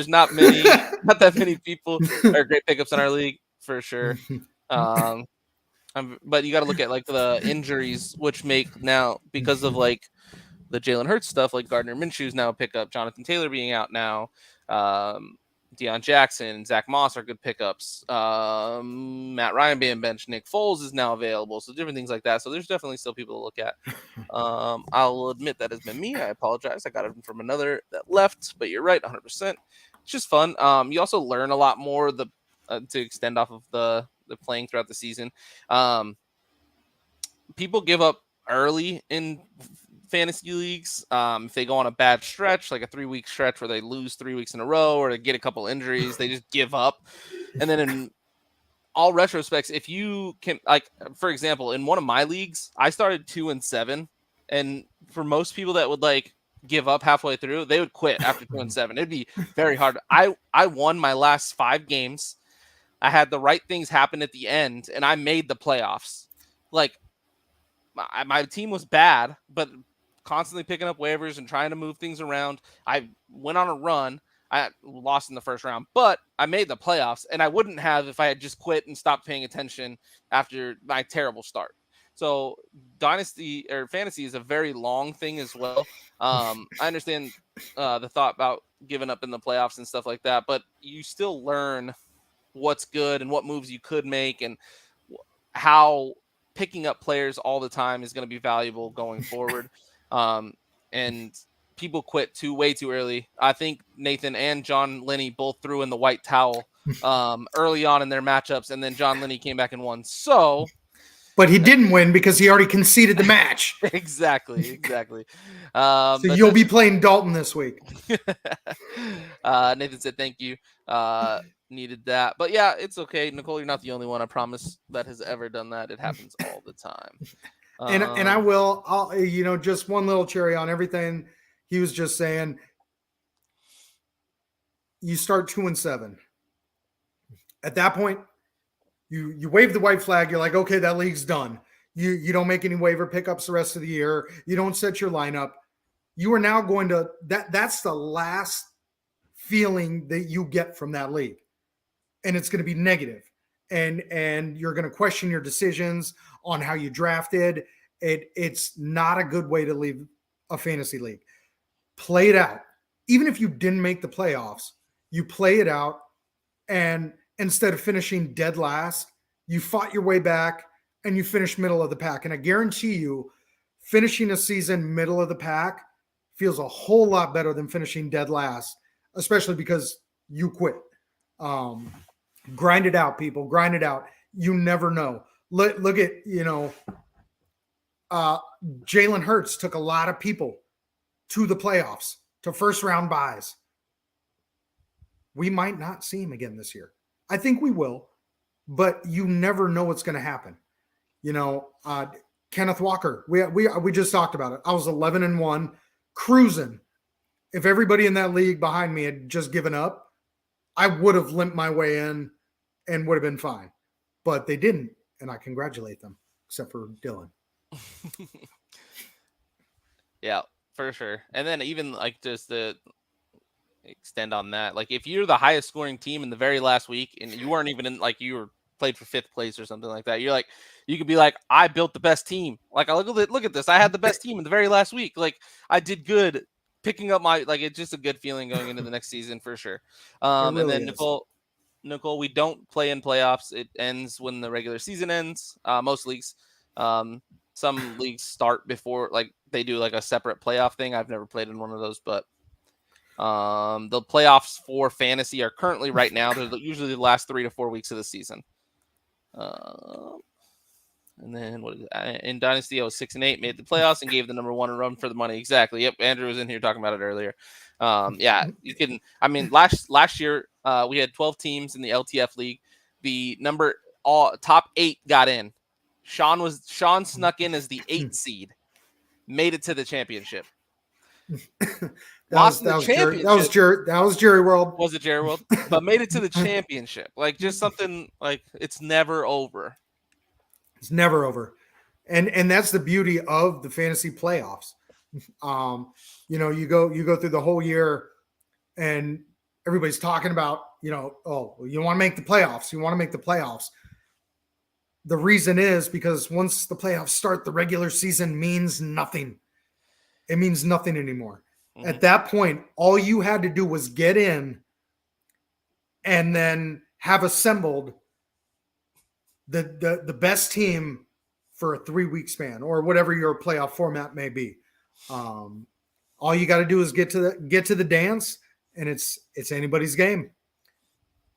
not that many people are great pickups in our league for sure. But you got to look at like the injuries, which make now because of like the Jalen Hurts stuff, like Gardner Minshew's now a pickup, Jonathan Taylor being out now, Deion Jackson, Zach Moss are good pickups. Matt Ryan being benched, Nick Foles is now available, so different things like that. So there's definitely still people to look at. I'll admit that has been me. I apologize. I got it from another that left, but you're right, 100%. It's just fun. You also learn a lot more to extend off of the playing throughout the season. People give up early in fantasy leagues if they go on a bad stretch, like a 3-week stretch where they lose 3 weeks in a row or they get a couple injuries, they just give up. And then in all retrospects, if you can, like for example, in one of my leagues, I started 2-7, and for most people that would like give up halfway through, they would quit after 2-7. It'd be very hard. I won my last 5 games. I had the right things happen at the end, and I made the playoffs. Like my team was bad, but constantly picking up waivers and trying to move things around. I went on a run. I lost in the first round, but I made the playoffs, and I wouldn't have if I had just quit and stopped paying attention after my terrible start. So dynasty or fantasy is a very long thing as well. I understand the thought about giving up in the playoffs and stuff like that, but you still learn what's good and what moves you could make and how picking up players all the time is going to be valuable going forward. And people quit way too early. I think Nathan and John Linney both threw in the white towel early on in their matchups, and then John Linney came back and won. So But he didn't win because he already conceded the match. Exactly. So you'll be playing Dalton this week. Nathan said thank you. Needed that. But yeah, it's okay. Nicole, you're not the only one, I promise, that has ever done that. It happens all the time. And I'll just one little cherry on everything he was just saying. You start 2-7. At that point, you wave the white flag. You're like, okay, that league's done. You don't make any waiver pickups the rest of the year. You don't set your lineup. You are now going to that's the last feeling that you get from that league. And it's going to be negative. And you're going to question your decisions on how you drafted. It's not a good way to leave a fantasy league. Play it out. Even if you didn't make the playoffs, you play it out, and instead of finishing dead last, you fought your way back and you finished middle of the pack. And I guarantee you, finishing a season middle of the pack feels a whole lot better than finishing dead last, especially because you quit. Grind it out, people. Grind it out. You never know. Look at, Jalen Hurts took a lot of people to the playoffs, to first round buys. We might not see him again this year. I think we will, but you never know what's going to happen. Kenneth Walker, we just talked about it. I was 11-1, cruising. If everybody in that league behind me had just given up, I would have limped my way in and would have been fine. But they didn't, and I congratulate them, except for Dylan. Yeah, for sure. And then even just the extend on that, if you're the highest scoring team in the very last week and you weren't even in, you were played for 5th place or something like that, you could be like, I built the best team. Look at this. I had the best team in the very last week. I did good picking up my, it's just a good feeling going into the next season for sure. Really, and then Nicole, we don't play in playoffs. It ends when the regular season ends. Most leagues, some leagues start before, they do a separate playoff thing. I've never played in one of those, but the playoffs for fantasy are currently right now. They're usually the last 3 to 4 weeks of the season. And then in Dynasty, I was 6-8, made the playoffs, and gave the number 1 a run for the money. Exactly. Yep. Andrew was in here talking about it earlier. Yeah, you can. I mean, last year we had 12 teams in the LTF league. The top 8 got in. Sean snuck in as the 8th seed, made it to the championship. That was Jerry World. Was it Jerry World? But made it to the championship. Just something it's never over. It's never over. And that's the beauty of the fantasy playoffs. You go through the whole year and everybody's talking about, you want to make the playoffs. You want to make the playoffs. The reason is because once the playoffs start, the regular season means nothing. It means nothing anymore. Mm-hmm. At that point, all you had to do was get in and then have assembled the best team for a 3-week span or whatever your playoff format may be. All you got to do is get to the dance, and it's anybody's game.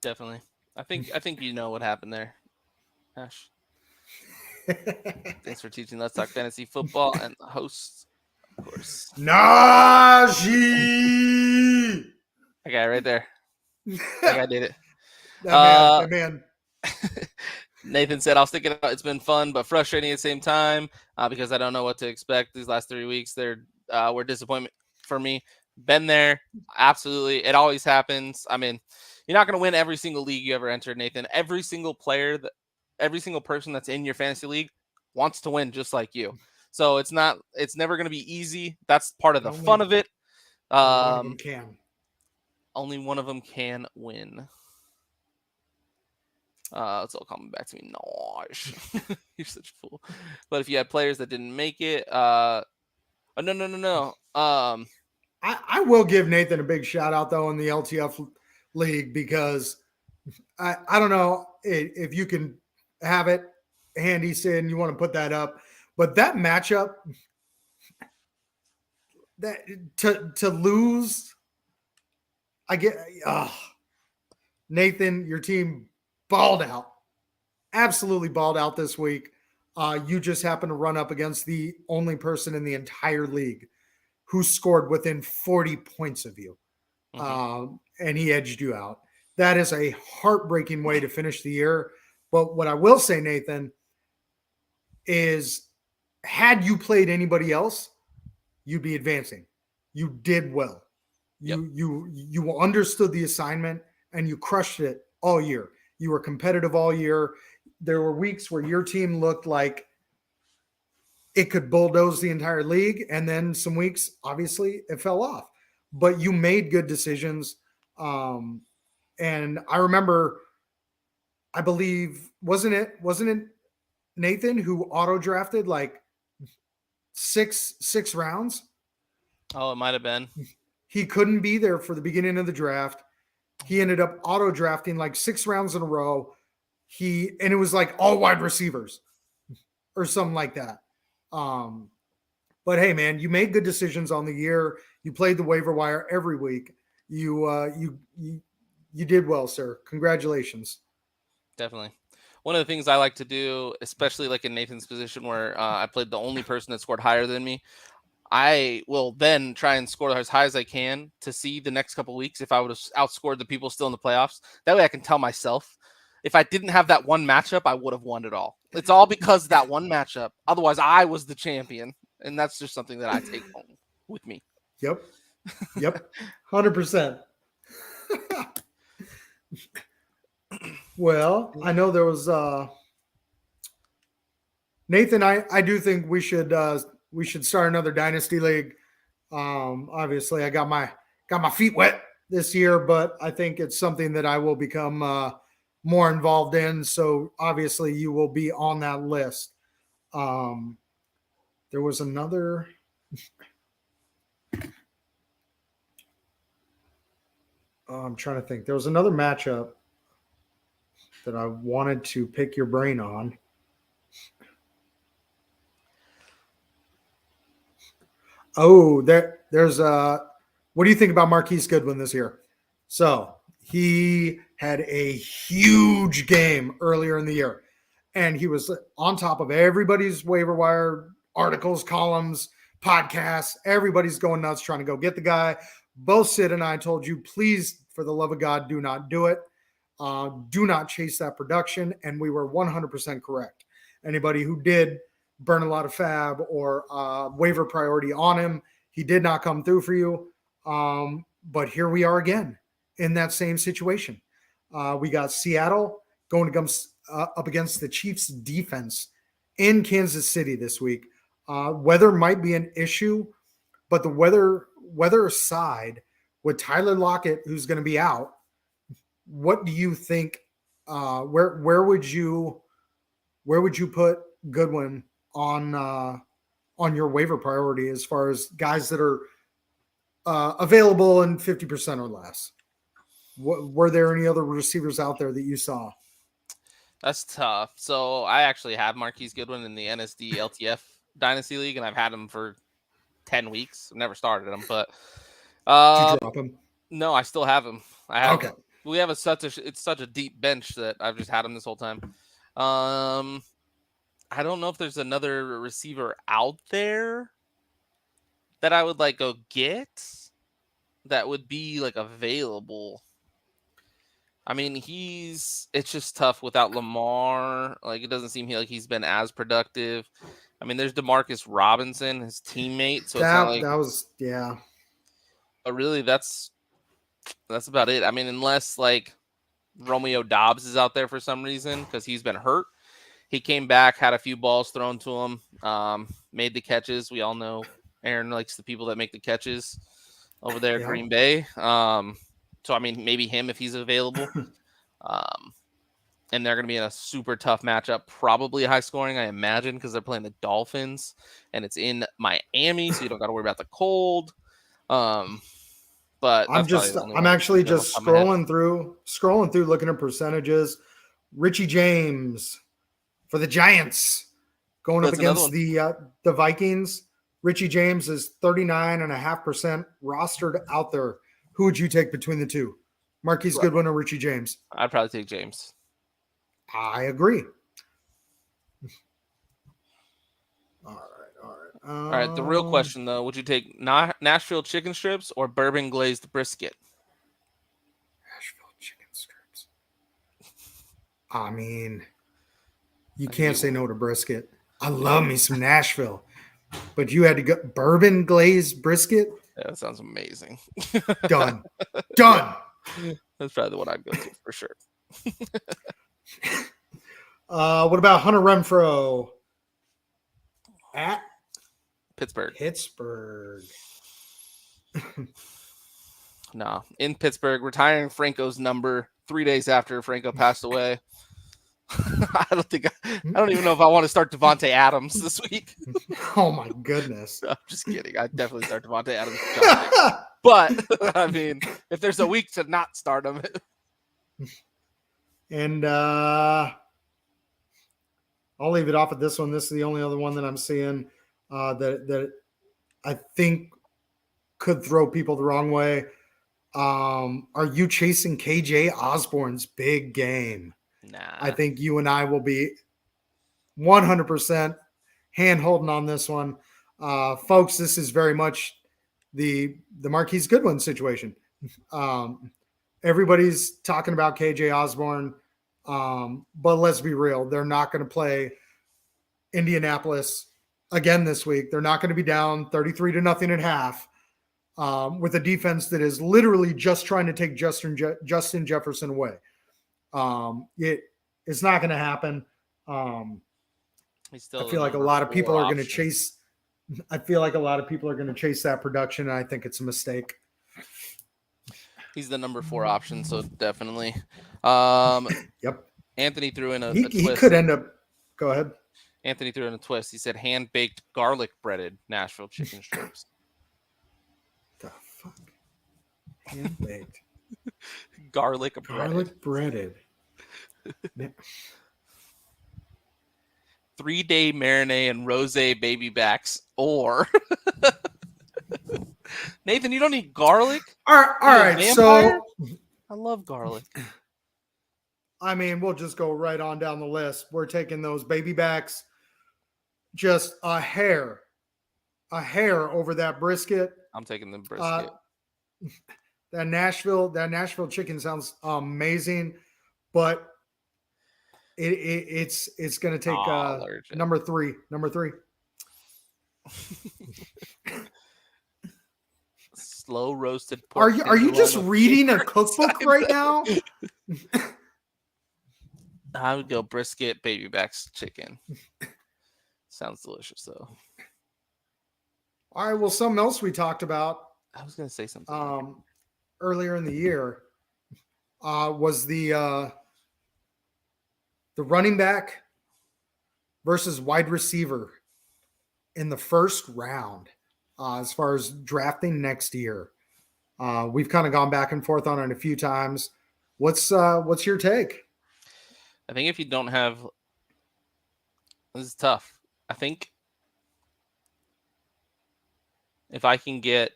Definitely. I think you know what happened there, Ash. Thanks for teaching Let's Talk Fantasy Football, and the host, of course, Najee. That guy right there. That guy did it. That man. Nathan said, I'll stick it out. It's been fun, but frustrating at the same time because I don't know what to expect these last 3 weeks. Were disappointment for me. Been there. Absolutely. It always happens. I mean, you're not going to win every single league you ever entered, Nathan. Every single person that's in your fantasy league wants to win just like you. So it's never going to be easy. That's part of the fun of it. Only one of them can win. It's all coming back to me. Nosh. You're such a fool. But if you had players that didn't make it, no. I will give Nathan a big shout out though in the LTF league because I don't know if you can have it handy, Sid, and you want to put that up, but that matchup that to lose, I get Nathan, your team balled out, absolutely balled out this week. You just happen to run up against the only person in the entire league who scored within 40 points of you. And he edged you out. That is a heartbreaking way to finish the year. But what I will say, Nathan, is had you played anybody else, you'd be advancing. You did well. You understood the assignment and you crushed it all year. You were competitive all year. There were weeks where your team looked like it could bulldoze the entire league, and then some weeks, obviously, it fell off. But you made good decisions. And I remember, I believe, wasn't it Nathan who auto drafted like six rounds? Oh, it might have been. He couldn't be there for the beginning of the draft. He ended up auto drafting like 6 rounds in a row. And it was like all wide receivers or something like that. But hey, man, you made good decisions on the year. You played the waiver wire every week. You did well, sir. Congratulations. Definitely. One of the things I like to do, especially like in Nathan's position where I played the only person that scored higher than me, I will then try and score as high as I can to see the next couple of weeks if I would have outscored the people still in the playoffs. That way I can tell myself if I didn't have that one matchup, I would have won it all. It's all because of that one matchup. Otherwise, I was the champion. And that's just something that I take home with me. Yep. 100%. Well, I know there was Nathan, I do think we should start another dynasty league. Obviously I got my feet wet this year, but I think it's something that I will become more involved in. So obviously you will be on that list. There was another. I'm trying to think. There was another matchup that I wanted to pick your brain on. Oh, there's what do you think about Marquise Goodwin this year? So he had a huge game earlier in the year, and he was on top of everybody's waiver wire articles, columns, podcasts. Everybody's going nuts trying to go get the guy. Both Sid and I told you, please, for the love of God, do not do it. Do not chase that production. And we were 100% correct. Anybody who did burn a lot of fab or waiver priority on him, he did not come through for you. But here we are again in that same situation. We got Seattle going up against the Chiefs defense in Kansas City this week. Weather might be an issue, but the weather aside, with Tyler Lockett, who's going to be out, what do you think? Where would you put Goodwin on your waiver priority as far as guys that are available in 50% or less? Were there any other receivers out there that you saw? That's tough. So I actually have Marquise Goodwin in the NSD LTF Dynasty League, and I've had him for 10 weeks. I've never started him, but did you drop him? No, I still have him. I have. Okay. We have it's such a deep bench that I've just had him this whole time. I don't know if there's another receiver out there that I would like go get that would be like available. I mean, it's just tough without Lamar. Like, it doesn't seem like he's been as productive. I mean, there's Demarcus Robinson, his teammate. So yeah. But really, that's about it. I mean, unless like Romeo Dobbs is out there for some reason because he's been hurt. He came back, had a few balls thrown to him, made the catches. We all know Aaron likes the people that make the catches over there at Green Bay. So, I mean, maybe him if he's available. And they're going to be in a super tough matchup, probably high scoring, I imagine, because they're playing the Dolphins, and it's in Miami, so you don't got to worry about the cold. But I'm actually just scrolling through, looking at percentages. Richie James for the Giants going up against the Vikings. Richie James is 39.5% rostered out there. Who would you take between the two? Marquise Goodwin or Richie James? I'd probably take James. I agree. All right. All right. The real question, though, would you take Nashville chicken strips or bourbon glazed brisket? Nashville chicken strips. I mean, you can't say no to brisket. I love me some Nashville, but you had to go bourbon glazed brisket. Yeah, that sounds amazing. Done. That's probably the one I'd go to for sure. What about Hunter Renfrow at Pittsburgh? No, in Pittsburgh, retiring Franco's number 3 days after Franco passed away. I don't even know if I want to start Devontae Adams this week. Oh my goodness. No, I'm just kidding. I'd definitely start Devontae Adams. But I mean, if there's a week to not start him. And I'll leave it off at this one. This is the only other one that I'm seeing that I think could throw people the wrong way. Are you chasing KJ Osborne's big game? Nah. I think you and I will be 100% hand holding on this one. Folks, this is very much the Marquise Goodwin situation. Everybody's talking about KJ Osborne, but let's be real. They're not going to play Indianapolis again this week. They're not going to be down 33-0 at half with a defense that is literally just trying to take Justin Jefferson away. It's not going to happen. I feel like a lot of people are going to chase. I feel like a lot of people are going to chase that production, and I think it's a mistake. He's the number 4 option, so definitely. Yep. Anthony threw in a he twist. He could end up. Go ahead. Anthony threw in a twist. He said hand-baked garlic breaded Nashville chicken strips. The fuck? Hand-baked. Garlic breaded. 3-day marinade and rosé baby backs, or Nathan, you don't need garlic. All right. So I love garlic. I mean, we'll just go right on down the list. We're taking those baby backs, just a hair over that brisket. I'm taking the brisket. That Nashville chicken sounds amazing, but it's going to take number three. Slow roasted pork. Are you just reading a cookbook right now? I would go brisket, baby backs, chicken. Sounds delicious though. All right. Well, something else we talked about. I was going to say something earlier in the year was the running back versus wide receiver in the first round as far as drafting next year. We've kind of gone back and forth on it a few times. What's your take? I think if you don't have, this is tough. I think if I can get,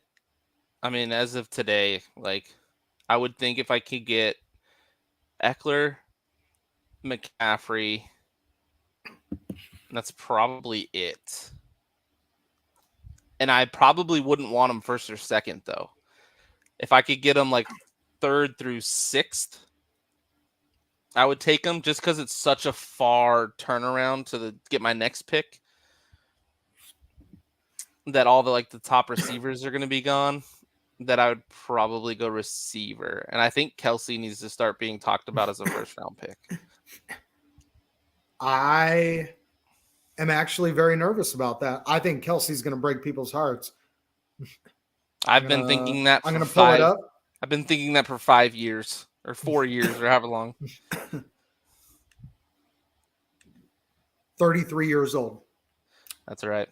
I mean, as of today, like I would think if I could get Eckler, McCaffrey, that's probably it. And I probably wouldn't want him first or second though. If I could get him like 3rd through 6th, I would take him just because it's such a far turnaround to get my next pick. That all the top receivers are going to be gone. That I would probably go receiver. And I think Kelsey needs to start being talked about as a first round pick. I am actually very nervous about that. I think Kelsey's going to break people's hearts. I've been thinking that. I'm going to pull it up. I've been thinking that for 5 years or 4 years or however long. 33 years old. That's right.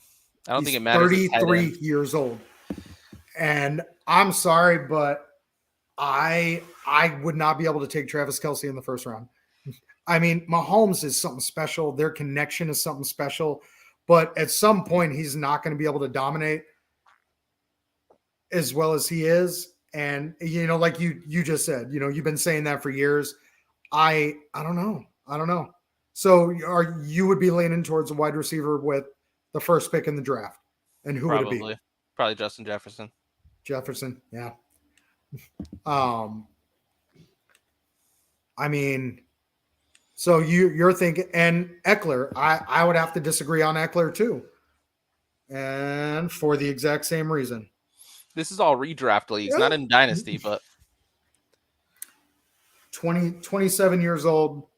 I don't think it matters. 33 years old. And I'm sorry, but I would not be able to take Travis Kelce in the first round. I mean, Mahomes is something special. Their connection is something special. But at some point, he's not going to be able to dominate as well as he is. And, like you just said, you've been saying that for years. I don't know. So you would be leaning towards a wide receiver with the first pick in the draft. And who would it be? Probably Justin Jefferson. Jefferson, yeah. I mean, so you're thinking, and Eckler, I would have to disagree on Eckler too. And for the exact same reason. This is all redraft leagues, not in Dynasty, but 27 years old.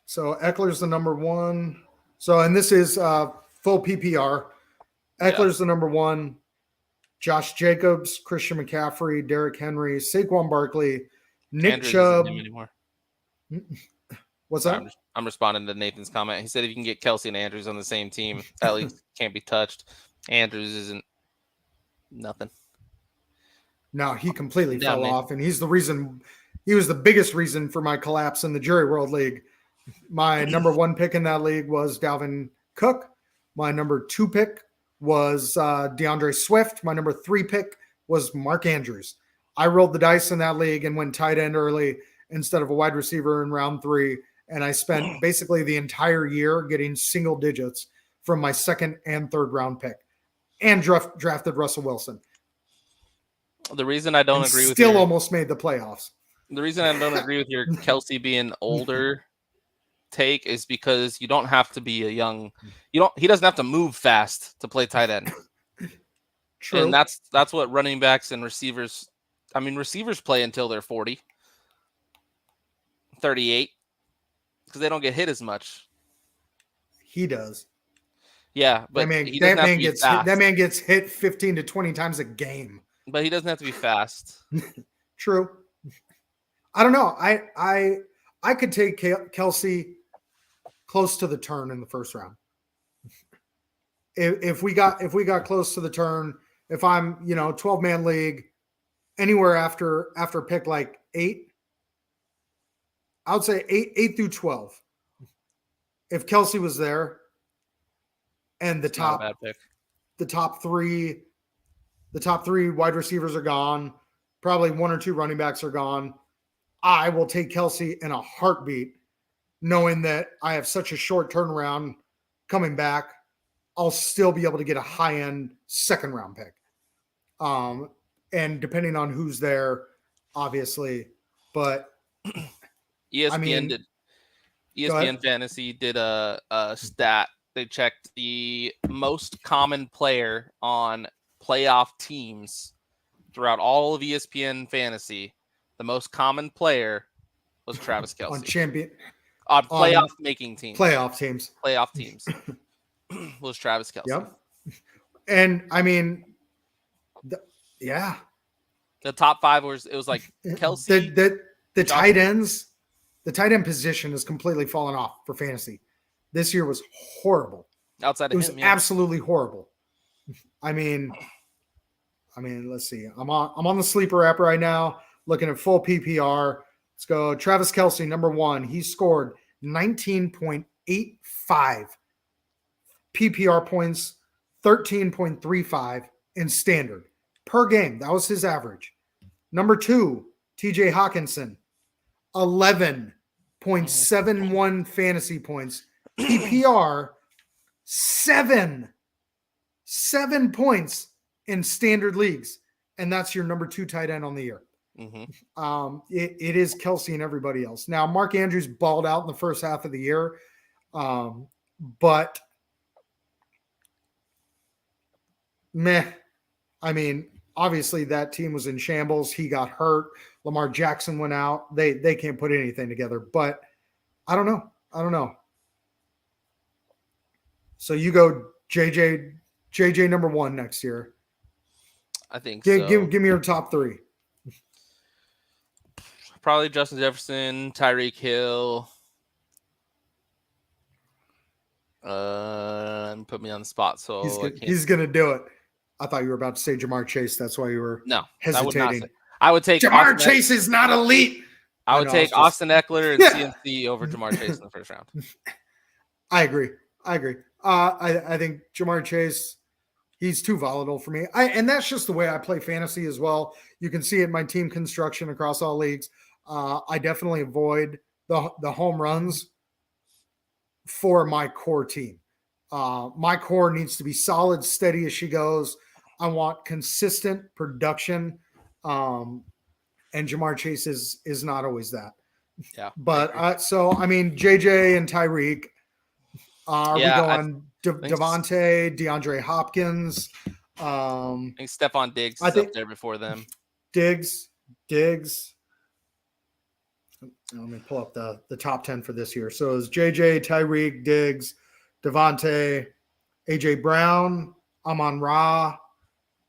So Eckler's the number one. So, and this is full PPR. Eckler's the number one. Josh Jacobs, Christian McCaffrey, Derrick Henry, Saquon Barkley, Nick Andrews Chubb. isn't him anymore. What's that? I'm responding to Nathan's comment. He said if you can get Kelsey and Andrews on the same team, that league can't be touched. Andrews isn't nothing. No, he completely fell off, and he's the reason. He was the biggest reason for my collapse in the Jerry World League. My number one pick in that league was Dalvin Cook. My number two pick was DeAndre Swift. My number three pick was Mark Andrews. I rolled the dice in that league and went tight end early instead of a wide receiver in round 3. And I spent basically the entire year getting single digits from my second and third round pick and drafted Russell Wilson. The reason I don't agree with still almost made the playoffs. The reason I don't agree with your Kelsey being older take is because you don't have to be he doesn't have to move fast to play tight end. True. And that's what running backs and receivers, receivers play until they're 40, 38, because they don't get hit as much. He does. Yeah, but that man gets hit 15 to 20 times a game. But he doesn't have to be fast. True. I don't know. I could take Kelsey close to the turn in the first round. If we got close to the turn, if I'm 12-man league, anywhere after pick like 8, I would say 8 through 12. If Kelsey was there, and the top three wide receivers are gone, probably 1 or 2 running backs are gone, I will take Kelsey in a heartbeat, knowing that I have such a short turnaround coming back. I'll still be able to get a high-end second-round pick. And depending on who's there, obviously. But ESPN Fantasy did a stat. They checked the most common player on playoff teams throughout all of ESPN Fantasy. The most common player was Travis Kelce. On playoff making teams. Playoff teams. Was Travis Kelce. Yep. And the top 5 was like Kelce. The tight ends, the tight end position has completely fallen off for fantasy. This year was horrible. Outside of it was absolutely horrible. Let's see. I'm on the sleeper app right now, looking at full PPR. Let's go. Travis Kelce, number 1. He scored 19.85 PPR points, 13.35 in standard per game. That was his average. Number 2, TJ Hawkinson, 11.71 fantasy points. PPR, 7 points in standard leagues. And that's your number 2 tight end on the year. Mm-hmm. It is Kelce and everybody else. Now, Mark Andrews balled out in the first half of the year. But obviously that team was in shambles. He got hurt. Lamar Jackson went out. They can't put anything together. But I don't know. So you go JJ number 1 next year. I think so. Give me your top 3. Probably Justin Jefferson, Tyreek Hill. Put me on the spot, so he's gonna do it. I thought you were about to say Jamar Chase. That's why you were hesitating. I would take Jamar Chase is not elite. I would take Austin Eckler and CMC over Jamar Chase in the first round. I agree. I think Jamar Chase, he's too volatile for me. And that's just the way I play fantasy as well. You can see it in my team construction across all leagues. I definitely avoid the home runs for my core team. My core needs to be solid, steady as she goes. I want consistent production. And Ja'Marr Chase is not always that. Yeah. But JJ and Tyreek. Are we going Devontae, DeAndre Hopkins? I think Stephon Diggs is up there before them. Diggs. Let me pull up the top 10 for this year. So it's JJ, Tyreek, Diggs, Devontae, AJ Brown, Amon-Ra,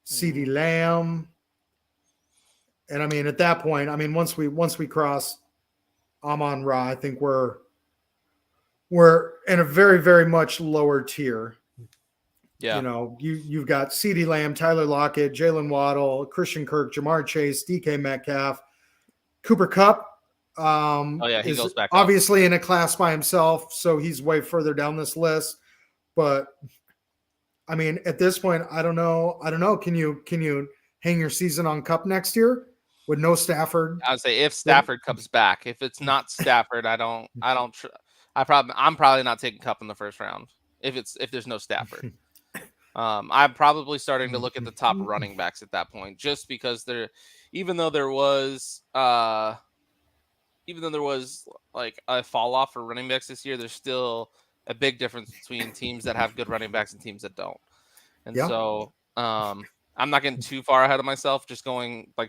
CeeDee Lamb. And at that point, once we cross Amon-Ra, I think we're in a very, very much lower tier. Yeah. You've got CeeDee Lamb, Tyler Lockett, Jalen Waddle, Christian Kirk, Ja'Marr Chase, DK Metcalf, Cooper Kupp. He goes back obviously up. In a class by himself, so he's way further down this list. But at this point, I don't know. Can you hang your season on Kupp next year with no Stafford? I would say if Stafford comes back. If it's not Stafford, I'm probably not taking Kupp in the first round. If there's no Stafford. I'm probably starting to look at the top running backs at that point, just because even though there was like a fall off for running backs this year, there's still a big difference between teams that have good running backs and teams that don't. And so I'm not getting too far ahead of myself, just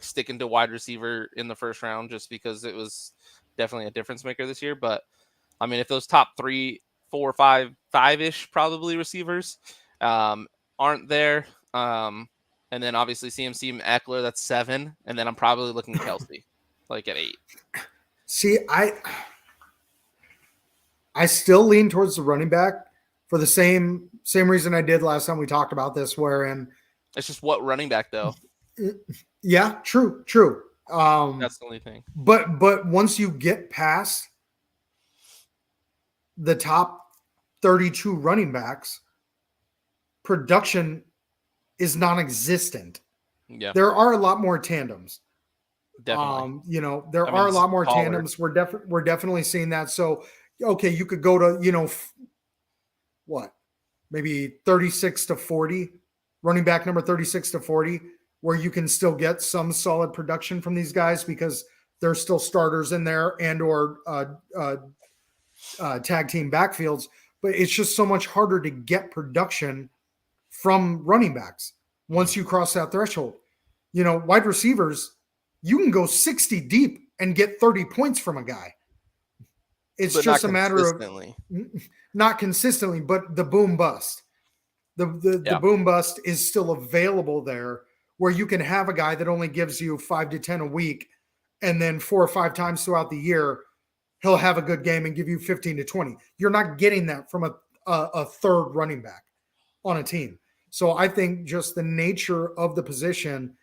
sticking to wide receiver in the first round, just because it was definitely a difference maker this year. But if those top 3, 4, 5-ish probably receivers aren't there, and then obviously CMC and Eckler, that's 7, and then I'm probably looking at Kelsey at 8. See, I still lean towards the running back for the same reason I did last time we talked about this, wherein it's just what running back though. Yeah, true. That's the only thing. But once you get past the top 32 running backs, production is non-existent. Yeah. There are a lot more tandems. Definitely. There are a lot more tandems. We're definitely seeing that. So, okay, you could go to, maybe 36 to 40, running back number 36 to 40, where you can still get some solid production from these guys because there's still starters in there and or tag team backfields. But it's just so much harder to get production from running backs once you cross that threshold. Wide receivers, you can go 60 deep and get 30 points from a guy. It's just a matter of not consistently, but the boom bust. The boom bust is still available there, where you can have a guy that only gives you 5 to 10 a week, and then 4 or 5 times throughout the year, he'll have a good game and give you 15 to 20. You're not getting that from a third running back on a team. So I think just the nature of the position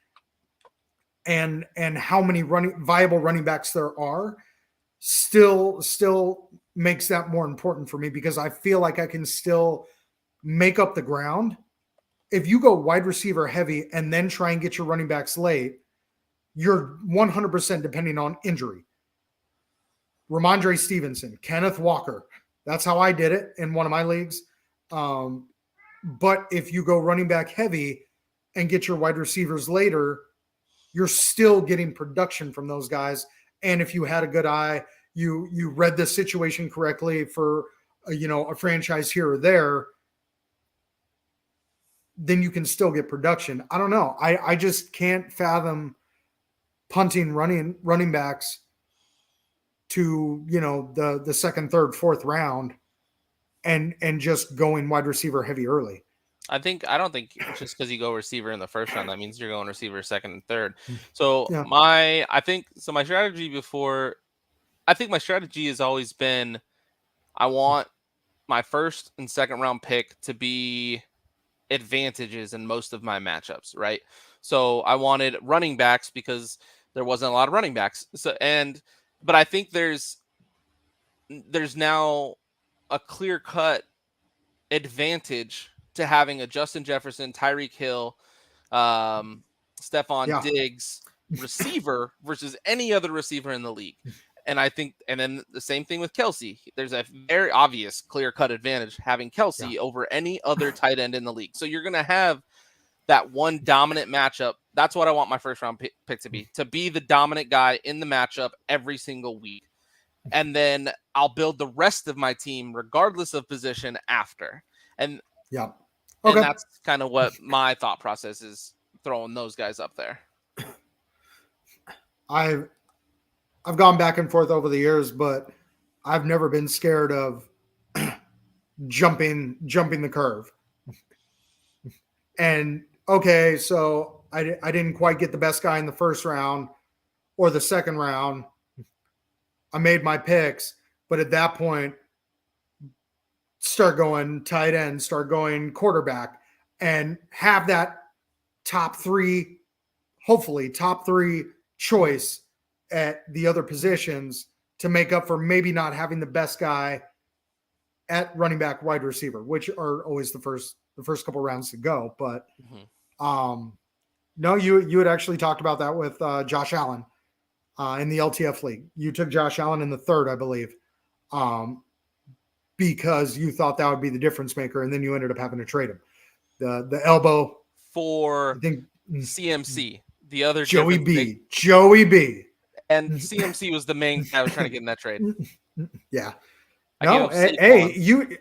and how many viable running backs there are still makes that more important for me, because I feel like I can still make up the ground. If you go wide receiver heavy and then try and get your running backs late, you're 100% depending on injury. Ramondre Stevenson, Kenneth Walker. That's how I did it in one of my leagues. But if you go running back heavy and get your wide receivers later, you're still getting production from those guys. And if you had a good eye, you read the situation correctly for a franchise here or there, then you can still get production. I don't know. I just can't fathom punting running backs to the second, third, fourth round and just going wide receiver heavy early. I don't think just because you go receiver in the first round, that means you're going receiver second and third. So my strategy has always been, I want my first and second round pick to be advantages in most of my matchups, right? So I wanted running backs because there wasn't a lot of running backs. But I think there's now a clear-cut advantage to having a Justin Jefferson, Tyreek Hill, Stephon Diggs receiver versus any other receiver in the league. And I think, and then the same thing with Kelce. There's a very obvious, clear-cut advantage having Kelce over any other tight end in the league. So you're going to have that one dominant matchup. That's what I want my first-round pick to be the dominant guy in the matchup every single week. And then I'll build the rest of my team, regardless of position, after. And okay. And that's kind of what my thought process is, throwing those guys up there. I've gone back and forth over the years, but I've never been scared of jumping the curve. And okay, so I didn't quite get the best guy in the first round or the second round. I made my picks, but at that point, start going tight end, start going quarterback, and have that hopefully top three choice at the other positions to make up for maybe not having the best guy at running back, wide receiver, which are always the first couple rounds to go. But no, you had actually talked about that with Josh Allen in the LTF league. You took Josh Allen in the third, I believe, because you thought that would be the difference maker, and then you ended up having to trade him. The elbow for CMC, the other Joey B. And CMC was the main guy I was trying to get in that trade. Yeah. No, hey,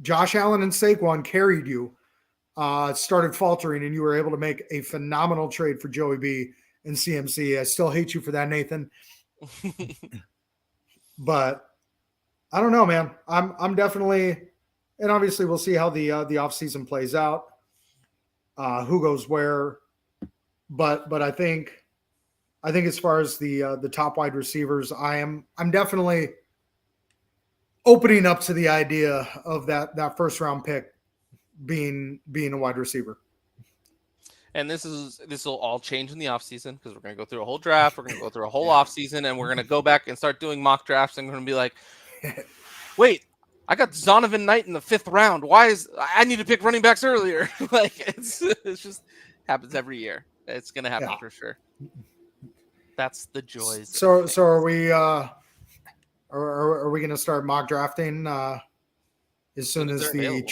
Josh Allen and Saquon carried you, started faltering, and you were able to make a phenomenal trade for Joey B and CMC. I still hate you for that, Nathan. But I don't know, man. I'm definitely, and obviously we'll see how the offseason plays out, who goes where. But I think as far as the top wide receivers, I'm definitely opening up to the idea of that first round pick being a wide receiver. And this will all change in the offseason because we're going to go through a whole draft. We're going to go through a whole offseason, and we're going to go back and start doing mock drafts. And we're going to be like, wait, I got Zonovan Knight in the 5th round. Why I need to pick running backs earlier? Like it's just happens every year. It's going to happen for sure. That's the joys. So are we? Are we going to start mock drafting as soon as the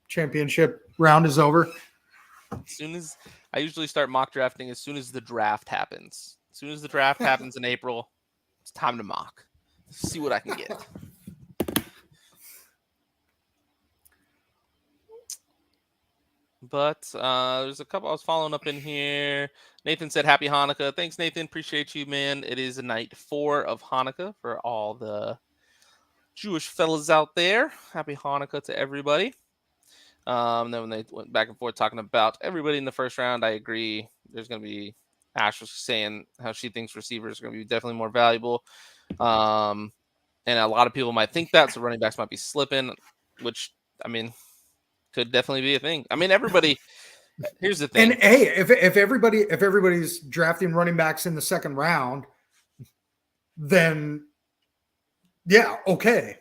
championship round is over? As soon as I usually start mock drafting, as soon as the draft happens. As soon as the draft happens in April, it's time to mock. See what I can get. But there's a couple I was following up in here. Nathan said, happy Hanukkah. Thanks, Nathan. Appreciate you, man. It is night 4 of Hanukkah for all the Jewish fellas out there. Happy Hanukkah to everybody. Then when they went back and forth talking about everybody in the first round, I agree. There's going to be Ash was saying how she thinks receivers are going to be definitely more valuable. And a lot of people might think that, so running backs might be slipping, which, I mean, could definitely be a thing. I mean, everybody. Here's the thing. And hey, if everybody's drafting running backs in the second round, then yeah, okay.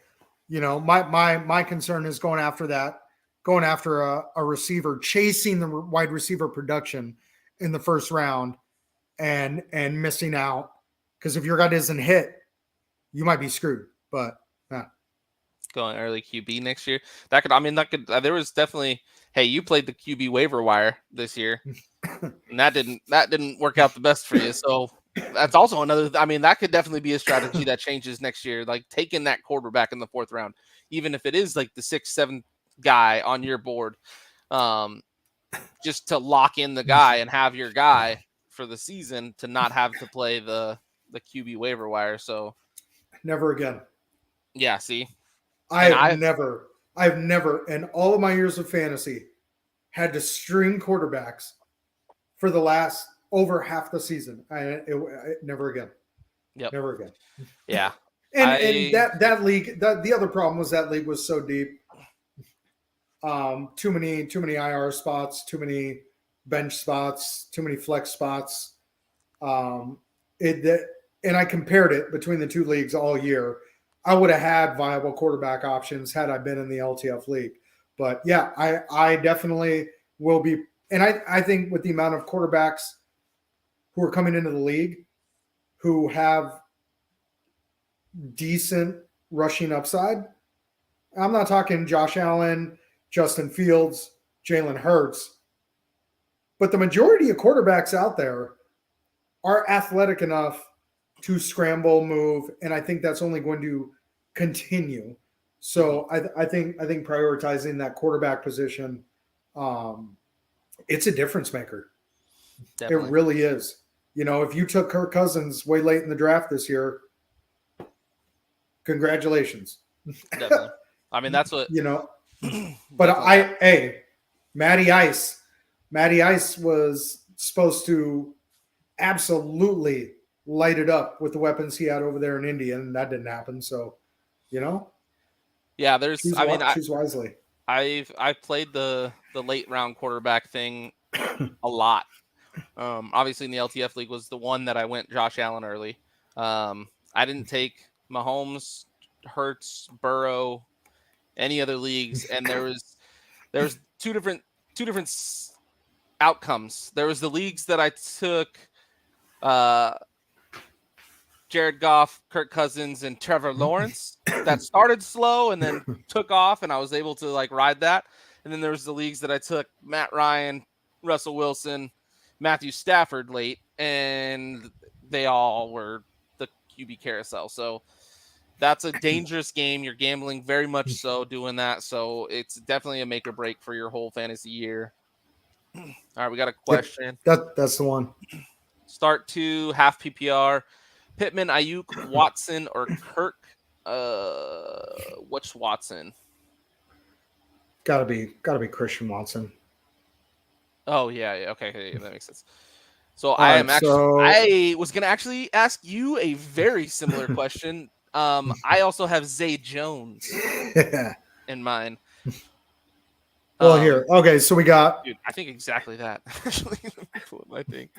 You know, my concern is going after a receiver, chasing the wide receiver production in the first round, and missing out, because if your guy doesn't hit, you might be screwed. But going early QB next year, there was definitely, hey, you played the QB waiver wire this year, and that didn't work out the best for you. So that's also another. I mean, that could definitely be a strategy that changes next year, like taking that quarterback in the 4th round, even if it is like the 6th, 7th guy on your board, just to lock in the guy and have your guy for the season, to not have to play the QB waiver wire. So never again. Yeah, see, I've never in all of my years of fantasy had to string quarterbacks for the last over half the season. Never again. Yep. Never again. Yeah. And that league, the other problem was that league was so deep. Too many IR spots, too many bench spots, too many flex spots. And I compared it between the two leagues all year. I would have had viable quarterback options had I been in the LTF league. But yeah, I definitely will be. And I think with the amount of quarterbacks who are coming into the league, who have decent rushing upside. I'm not talking Josh Allen, Justin Fields, Jalen Hurts, but the majority of quarterbacks out there are athletic enough to scramble, move, and I think that's only going to continue. So I think prioritizing that quarterback position, it's a difference maker. Definitely. It really is. You know, if you took Kirk Cousins way late in the draft this year, congratulations. Definitely. I mean, that's what, you know, but Matty Ice was supposed to absolutely light it up with the weapons he had over there in India, and that didn't happen. So, you know, yeah, choose wisely. I've played the late round quarterback thing a lot. Obviously in the LTF league was the one that I went Josh Allen early. I didn't take Mahomes, Hurts, Burrow, any other leagues, and there was two different outcomes. There was the leagues that I took Jared Goff, Kirk Cousins, and Trevor Lawrence that started slow and then took off, and I was able to like ride that. And then there was the leagues that I took Matt Ryan, Russell Wilson, Matthew Stafford late, and they all were the QB carousel. So that's a dangerous game. You're gambling very much so doing that. So it's definitely a make or break for your whole fantasy year. All right, we got a question. That's the one. Start 2, half PPR. Pittman, Ayuk, Watson, or Kirk? Which Watson? Gotta be Christian Watson. Oh yeah, okay, that makes sense. So I was gonna actually ask you a very similar question. I also have Zay Jones in mind. Well, here, okay, so we got. Dude, I think exactly that. Actually, I think.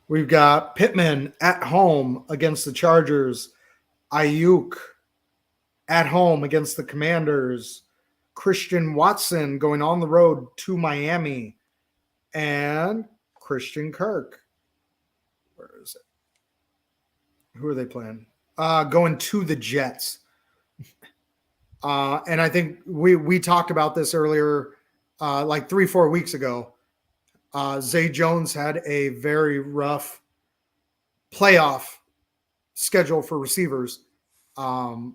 We've got Pittman at home against the Chargers, Ayuk at home against the Commanders, Christian Watson going on the road to Miami, and Christian Kirk. Where is it? Who are they playing? Going to the Jets. And I think we talked about this earlier, like 3-4 weeks ago. Zay Jones had a very rough playoff schedule for receivers. But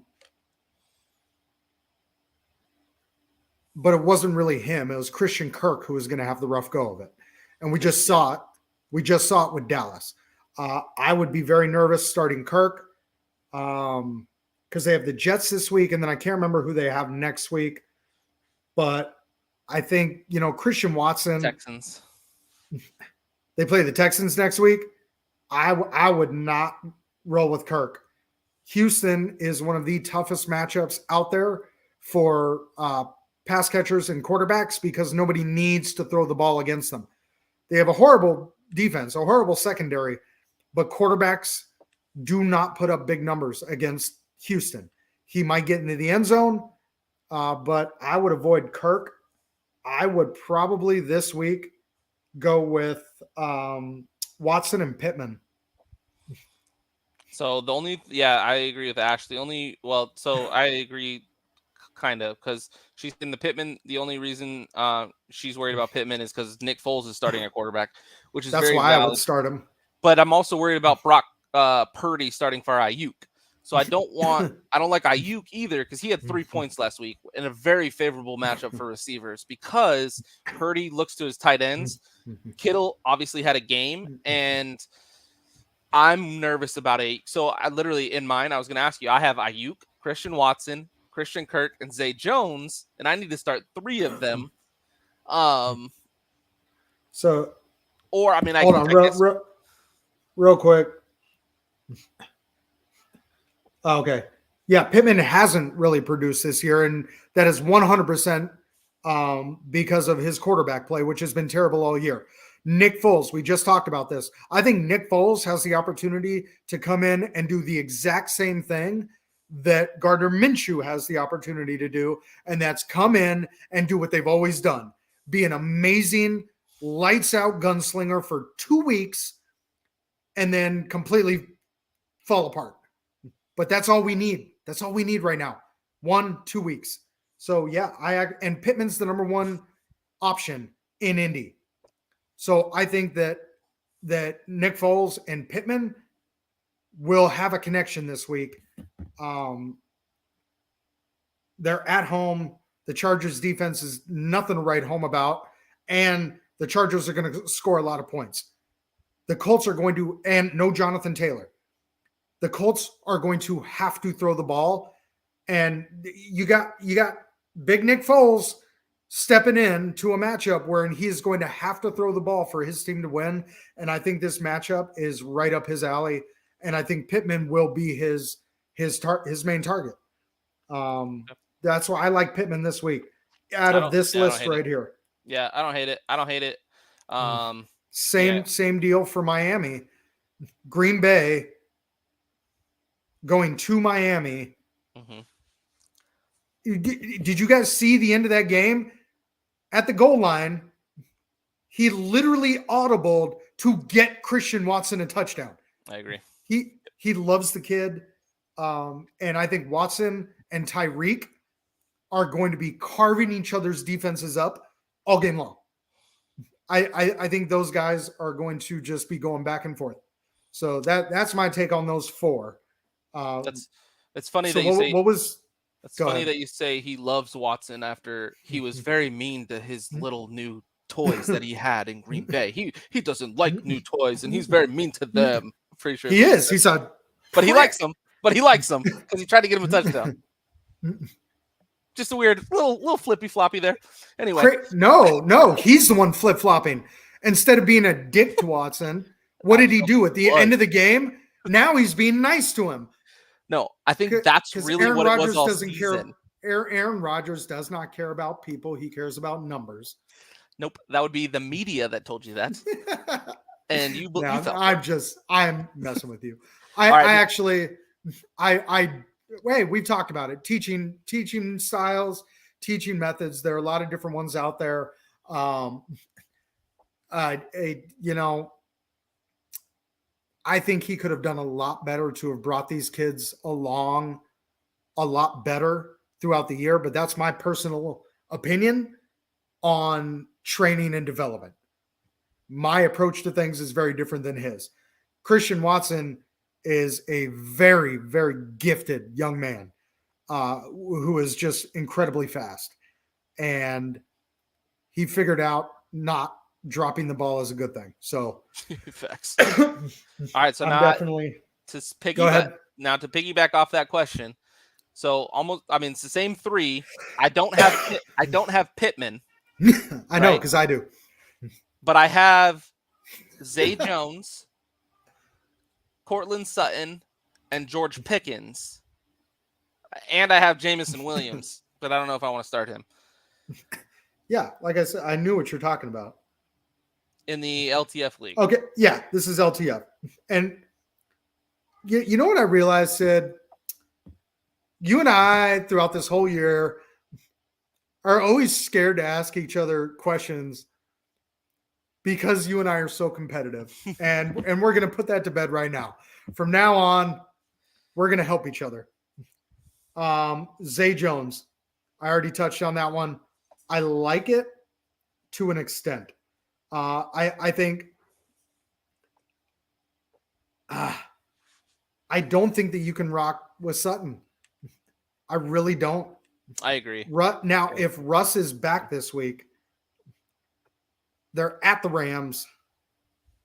it wasn't really him. It was Christian Kirk who was going to have the rough go of it. And we just saw it. We just saw it with Dallas. I would be very nervous starting Kirk because they have the Jets this week, and then I can't remember who they have next week. But I think, you know, Christian Watson. Texans. They play the Texans next week. I would not roll with Kirk. Houston is one of the toughest matchups out there for pass catchers and quarterbacks because nobody needs to throw the ball against them. They have a horrible defense, a horrible secondary, but quarterbacks do not put up big numbers against Houston. He might get into the end zone, but I would avoid Kirk. I would probably this week go with Watson and Pittman. So I agree with Ash. I agree kind of because she's in the Pittman. The only reason she's worried about Pittman is because Nick Foles is starting at quarterback, which is that's very why valid. I would start him. But I'm also worried about Brock Purdy starting for Ayuk. So I don't like Ayuk either because he had 3 points last week in a very favorable matchup for receivers because Purdy looks to his tight ends. Kittle obviously had a game, and I'm nervous about Ayuk. So I literally in mind, I was going to ask you, I have Ayuk, Christian Watson, Christian Kirk, and Zay Jones, and I need to start 3 of them. Hold on, real quick. Okay. Yeah, Pittman hasn't really produced this year, and that is 100% because of his quarterback play, which has been terrible all year. Nick Foles, we just talked about this. I think Nick Foles has the opportunity to come in and do the exact same thing that Gardner Minshew has the opportunity to do, and that's come in and do what they've always done. Be an amazing, lights-out gunslinger for 2 weeks and then completely fall apart. But that's all we need. That's all we need right now. 1-2 weeks. So yeah, and Pittman's the number one option in Indy. So I think that Nick Foles and Pittman will have a connection this week. They're at home. The Chargers defense is nothing to write home about. And the Chargers are going to score a lot of points. The Colts are going to, and no Jonathan Taylor. The Colts are going to have to throw the ball. And you got big Nick Foles stepping in to a matchup where he's going to have to throw the ball for his team to win. And I think this matchup is right up his alley. And I think Pittman will be his main target. That's why I like Pittman this week out of this list right here. Yeah, I don't hate it. Same deal for Miami. Green Bay going to Miami. Mm-hmm. Did you guys see the end of that game? At the goal line, he literally audibled to get Christian Watson a touchdown. I agree. He loves the kid. And I think Watson and Tyreek are going to be carving each other's defenses up all game long. I think those guys are going to just be going back and forth. So that's my take on those four. It's funny that you say It's funny that you say he loves Watson after he was very mean to his little new toys that he had in Green Bay. He doesn't like new toys, and he's very mean to them. Pretty sure he is. He's a but he likes them. But he likes them because he tried to get him a touchdown. Just a weird little flippy floppy there. Anyway, no, he's the one flip flopping instead of being a dick to Watson. What did he do at the end of the game? Now he's being nice to him. No, I think that's really Aaron what Rodgers it was all doesn't season. Aaron Rodgers does not care about people. He cares about numbers. Nope, that would be the media that told you that. And you felt I'm messing with you. We've talked about it. Teaching styles, teaching methods. There are a lot of different ones out there. I think he could have done a lot better to have brought these kids along a lot better throughout the year, but that's my personal opinion on training and development. My approach to things is very different than his. Christian Watson is a very, very gifted young man who is just incredibly fast. And he figured out not dropping the ball is a good thing. So facts. All right. So now to piggyback off that question. So it's the same three. I don't have Pittman. I know, because I do. But I have Zay Jones, Cortland Sutton, and George Pickens. And I have Jameson Williams, but I don't know if I want to start him. Yeah, like I said, I knew what you're talking about. In the LTF league. Okay, yeah, this is LTF. And you know what I realized, Sid? You and I, throughout this whole year, are always scared to ask each other questions because you and I are so competitive. and we're going to put that to bed right now. From now on, we're going to help each other. Zay Jones, I already touched on that one. I like it to an extent. I think I don't think that you can rock with Sutton. I really don't. I agree. Now, if Russ is back this week, they're at the Rams.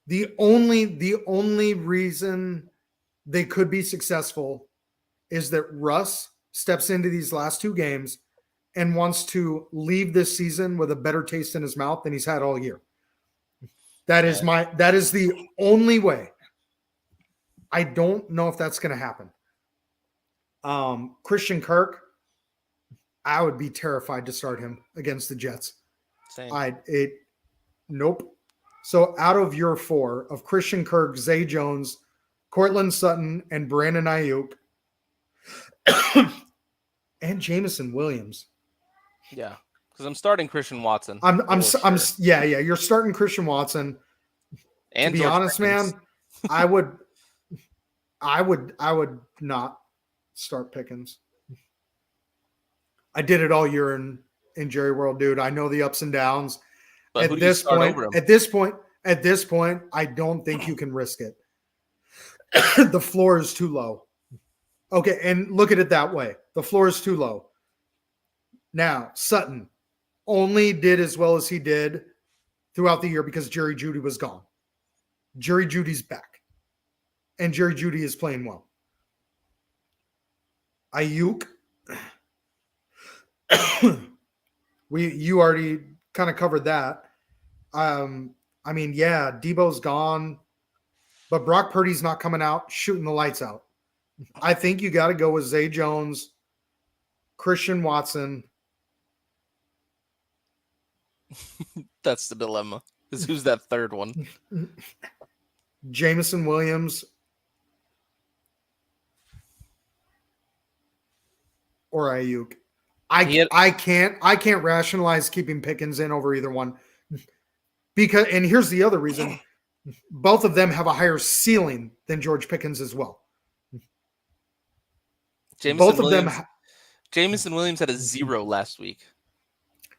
The only reason they could be successful is that Russ steps into these last two games and wants to leave this season with a better taste in his mouth than he's had all year. That is the only way. I don't know if that's going to happen. Christian Kirk, I would be terrified to start him against the Jets. Same. Nope. So out of your four of Christian Kirk, Zay Jones, Cortland Sutton, and Brandon Ayuk, and Jameson Williams. Yeah, because I'm starting Christian Watson. You're starting Christian Watson. And to be honest, man, I would I would not start Pickens. I did it all year in Jerry World, dude. I know the ups and downs. But At this point, I don't think you can risk it. The floor is too low. Okay, and look at it that way. The floor is too low. Now, Sutton only did as well as he did throughout the year because Jerry Jeudy was gone. Jerry Judy's back. And Jerry Jeudy is playing well. Ayuk. You already kind of covered that. I mean, yeah, Debo's gone, but Brock Purdy's not coming out shooting the lights out. I think you got to go with Zay Jones, Christian Watson. That's the dilemma. Is who's that third one? Jameson Williams or Ayuk. I can't rationalize keeping Pickens in over either one. Because, and here's the other reason, both of them have a higher ceiling than George Pickens as well. Jameson Williams had a 0 last week.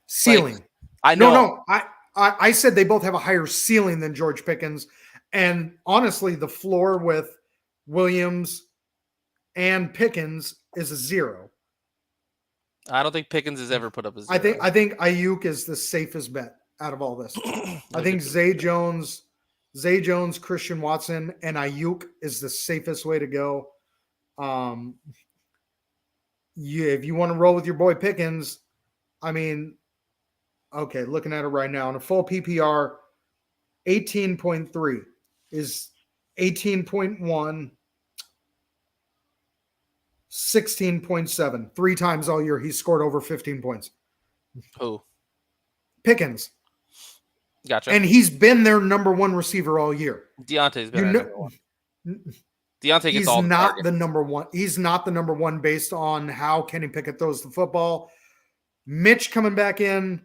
Ceiling. Like, I know. No. I said they both have a higher ceiling than George Pickens. And honestly, the floor with Williams and Pickens is a 0. I don't think Pickens has ever put up a 0. I think Ayuk is the safest bet out of all this. I think Zay Jones, Christian Watson, and Ayuk is the safest way to go. If you want to roll with your boy Pickens, I mean, okay, looking at it right now, in a full PPR, 18.3 is 18.1, 16.7. 3 times all year he's scored over 15 points. Who? Pickens. Gotcha. And he's been their number one receiver all year. Deontay's been number one. Deontay gets all the targets. The number one. He's not the number one based on how Kenny Pickett throws the football. Mitch coming back in.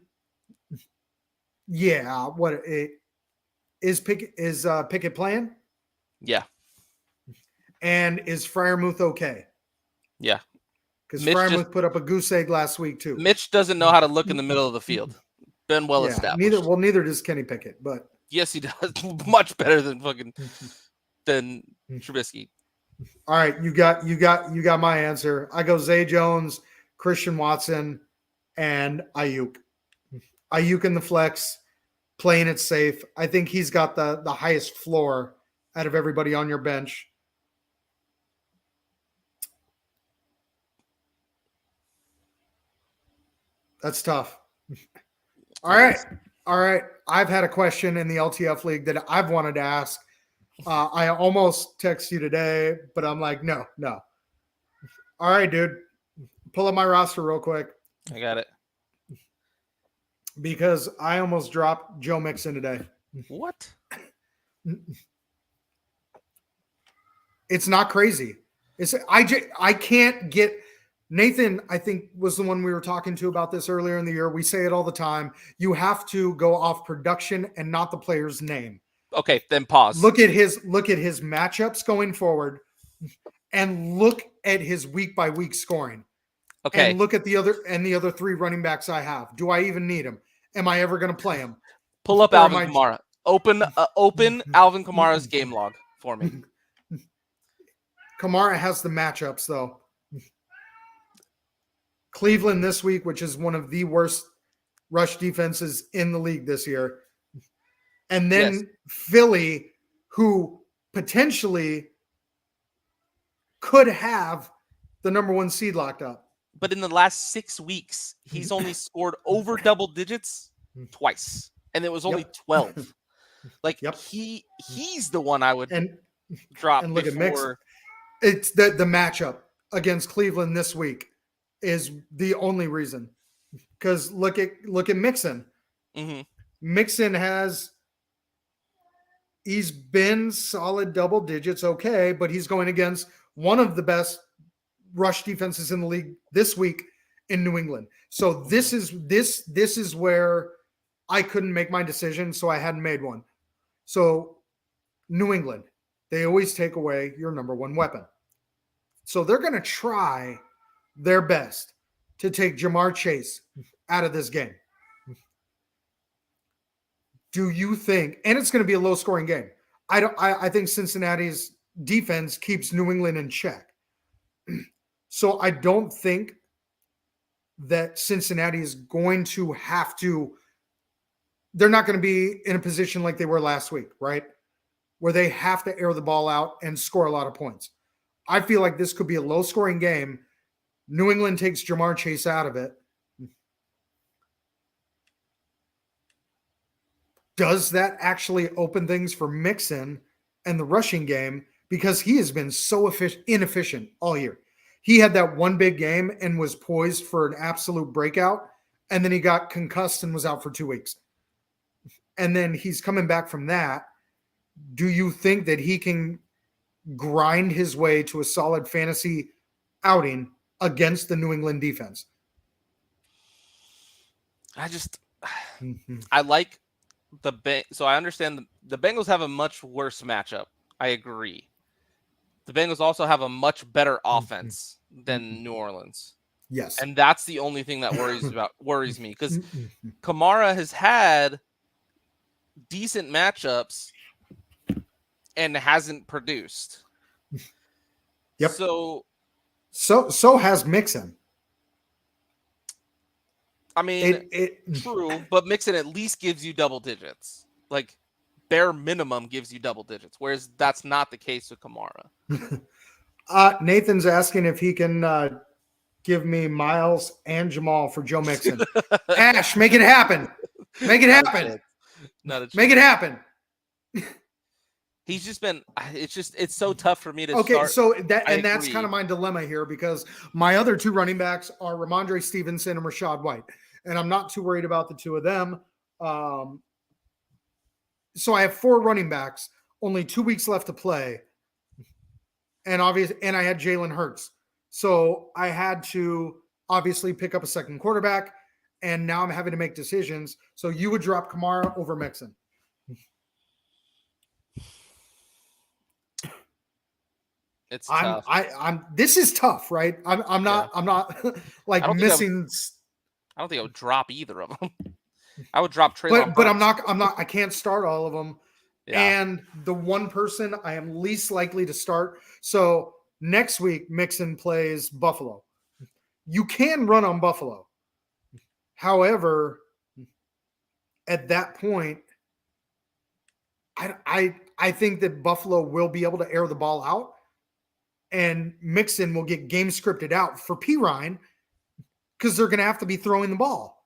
Yeah, is Pickett playing? Yeah. And is Freiermuth okay? Yeah. Because Freiermuth put up a goose egg last week too. Mitch doesn't know how to look in the middle of the field. Been well established. Neither does Kenny Pickett, but yes, he does. Much better than Trubisky. All right, you got my answer. I go Zay Jones, Christian Watson, and Ayuk. Ayuk in the flex, playing it safe. I think he's got the highest floor out of everybody on your bench. That's tough. All right. I've had a question in the LTF league that I've wanted to ask. I almost text you today, but I'm like, no. All right, dude. Pull up my roster real quick. I got it. Because I almost dropped Joe Mixon today. What? It's not crazy. I can't get Nathan, I think, was the one we were talking to about this earlier in the year. We say it all the time. You have to go off production and not the player's name. Okay, then pause. Look at his matchups going forward and look at his week by week scoring. Okay. And look at the other 3 running backs I have. Do I even need them? Am I ever going to play them? Pull up Alvin Kamara. Open Alvin Kamara's game log for me. Kamara has the matchups though. Cleveland this week, which is one of the worst rush defenses in the league this year. And then Philly, who potentially could have the number 1 seed locked up. But in the last 6 weeks, he's only scored over double digits twice. And it was only 12. Like he's the one I would drop. And look at Mixon. It's the matchup against Cleveland this week is the only reason. Because look at Mixon. Mm-hmm. Mixon he's been solid double digits, okay, but he's going against one of the best rush defenses in the league this week in New England. So this is where I couldn't make my decision, so I hadn't made one. So New England, they always take away your number one weapon. So they're going to try their best to take Ja'Marr Chase out of this game. Do you think, and it's going to be a low scoring game. I think Cincinnati's defense keeps New England in check. So I don't think that Cincinnati is going to have to, they're not going to be in a position like they were last week, right? Where they have to air the ball out and score a lot of points. I feel like this could be a low scoring game. New England takes Ja'Marr Chase out of it. Does that actually open things for Mixon and the rushing game? Because he has been so inefficient all year. He had that one big game and was poised for an absolute breakout. And then he got concussed and was out for 2 weeks. And then he's coming back from that. Do you think that he can grind his way to a solid fantasy outing against the New England defense? I like so I understand the Bengals have a much worse matchup. I agree. The Bengals also have a much better offense than New Orleans. Yes. And that's the only thing that worries me, because Kamara has had decent matchups and hasn't produced. Yep. So has Mixon. I mean, true, but Mixon at least gives you double digits. Like, bare minimum gives you double digits, whereas that's not the case with Kamara. Nathan's asking if he can give me Miles and Jamal for Joe Mixon. Ash, make it happen. Make it happen. Make it happen. He's just been, it's so tough for me to okay, start. So that's kind of my dilemma here, because my other two running backs are Ramondre Stevenson and Rachaad White. And I'm not too worried about the two of them. So I have 4 running backs, only 2 weeks left to play. And I had Jalen Hurts. So I had to obviously pick up a second quarterback. And now I'm having to make decisions. So you would drop Kamara over Mixon. It's tough. This is tough, right? I'm not like missing. I don't think I would drop either of them. I would drop Treylon but I'm not. I can't start all of them. Yeah. And the one person I am least likely to start. So next week, Mixon plays Buffalo. You can run on Buffalo. However, at that point, I think that Buffalo will be able to air the ball out, and Mixon will get game scripted out for Pirine, because they're going to have to be throwing the ball.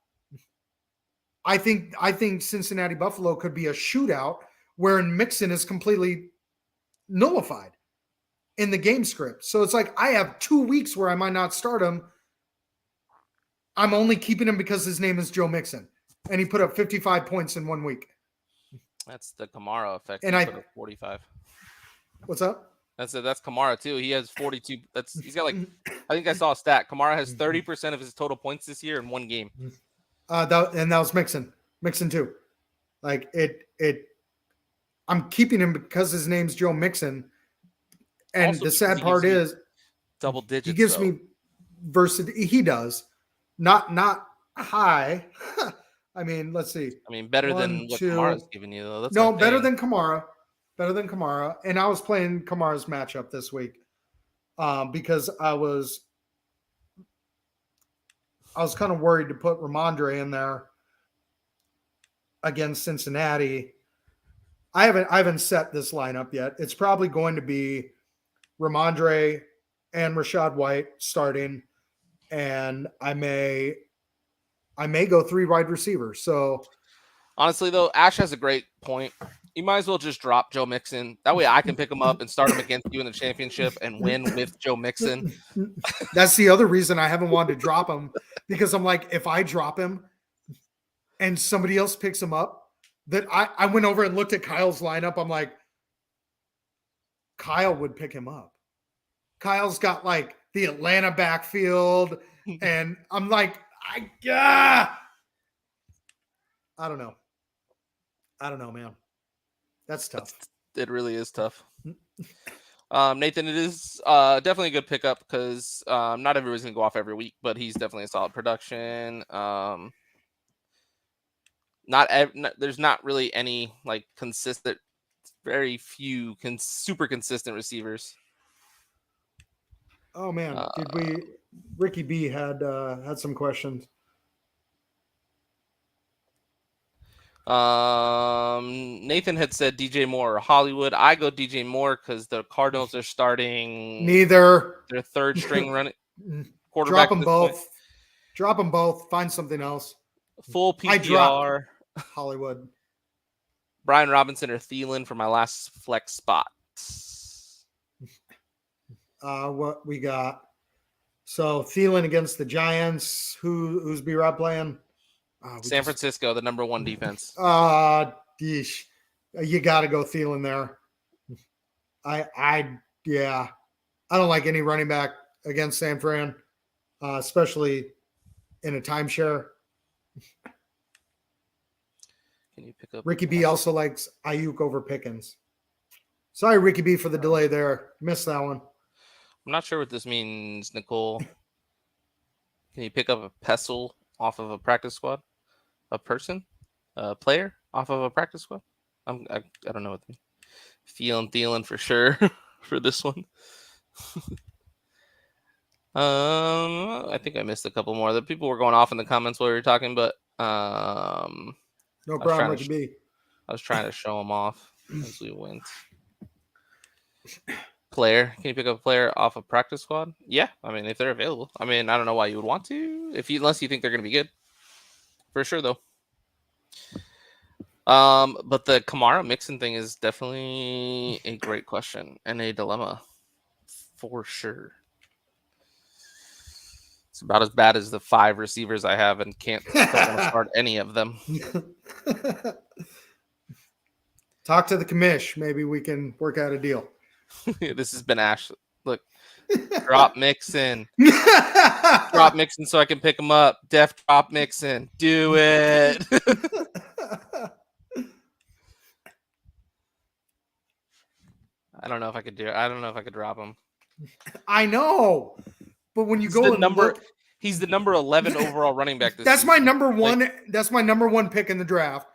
I think Cincinnati Buffalo could be a shootout wherein Mixon is completely nullified in the game script. So it's like I have 2 weeks where I might not start him. I'm only keeping him because his name is Joe Mixon, and he put up 55 points in 1 week. That's the Kamara effect. And he put up 45. What's up? That's Kamara too. He has 42. He's got I think I saw a stat. Kamara has 30% of his total points this year in 1 game. That was Mixon. Mixon too. Like I'm keeping him because his name's Joe Mixon. And also, the sad part is double digits. He gives me versatility. He does. Not high. I mean, let's see. I mean, better than what Kamara's giving you, though. That's better than Kamara. Better than Kamara. And I was playing Kamara's matchup this week because I was kind of worried to put Ramondre in there against Cincinnati. I haven't set this lineup yet. It's probably going to be Ramondre and Rachaad White starting, and I may go 3 wide receivers. So honestly, though, Ash has a great point. You might as well just drop Joe Mixon. That way I can pick him up and start him against you in the championship and win with Joe Mixon. That's the other reason I haven't wanted to drop him, because I'm like, if I drop him and somebody else picks him up, that I went over and looked at Kyle's lineup. I'm like, Kyle would pick him up. Kyle's got like the Atlanta backfield. And I'm like, I don't know. I don't know, man. That's tough. It really is tough. Nathan, it is definitely a good pickup because not everybody's gonna go off every week, but he's definitely a solid production. There's not really any like consistent, very few super consistent receivers. Oh man, Ricky B had some questions. Nathan had said DJ Moore or Hollywood. I go DJ Moore because the Cardinals are starting neither their third string running quarterback. Drop them both. Point. Drop them both. Find something else. Full PPR. Hollywood. Brian Robinson or Thielen for my last flex spot. What we got? So Thielen against the Giants. Who's B-Rob playing? San Francisco, the number 1 defense. Yeesh. You got to go Thielen there. I don't like any running back against San Fran, especially in a timeshare. Can you pick up Ricky B also likes Ayuk over Pickens. Sorry, Ricky B, for the delay there. Missed that one. I'm not sure what this means, Nicole. Can you pick up a pestle off of a practice squad? A person? A player off of a practice squad? I don't know what the Thielen for sure for this one. I think I missed a couple more. The people were going off in the comments while we were talking, but no problem, Ricky B. I was trying to show them off as we went. Player, can you pick up a player off a practice squad? Yeah, I mean if they're available. I mean I don't know why you would want to unless you think they're going to be good. For sure though. But the Kamara Mixon thing is definitely a great question and a dilemma for sure. It's about as bad as the 5 receivers I have and don't want to start any of them. Talk to the commish. Maybe we can work out a deal. This has been Ash. Look, drop Mixon. Drop Mixon so I can pick him up. Def drop Mixon. Do it. I don't know if I could do it. I don't know if I could drop him. I know. But when you go and look, he's the number 11 overall running back this That's season. My number one. That's my number 1 pick in the draft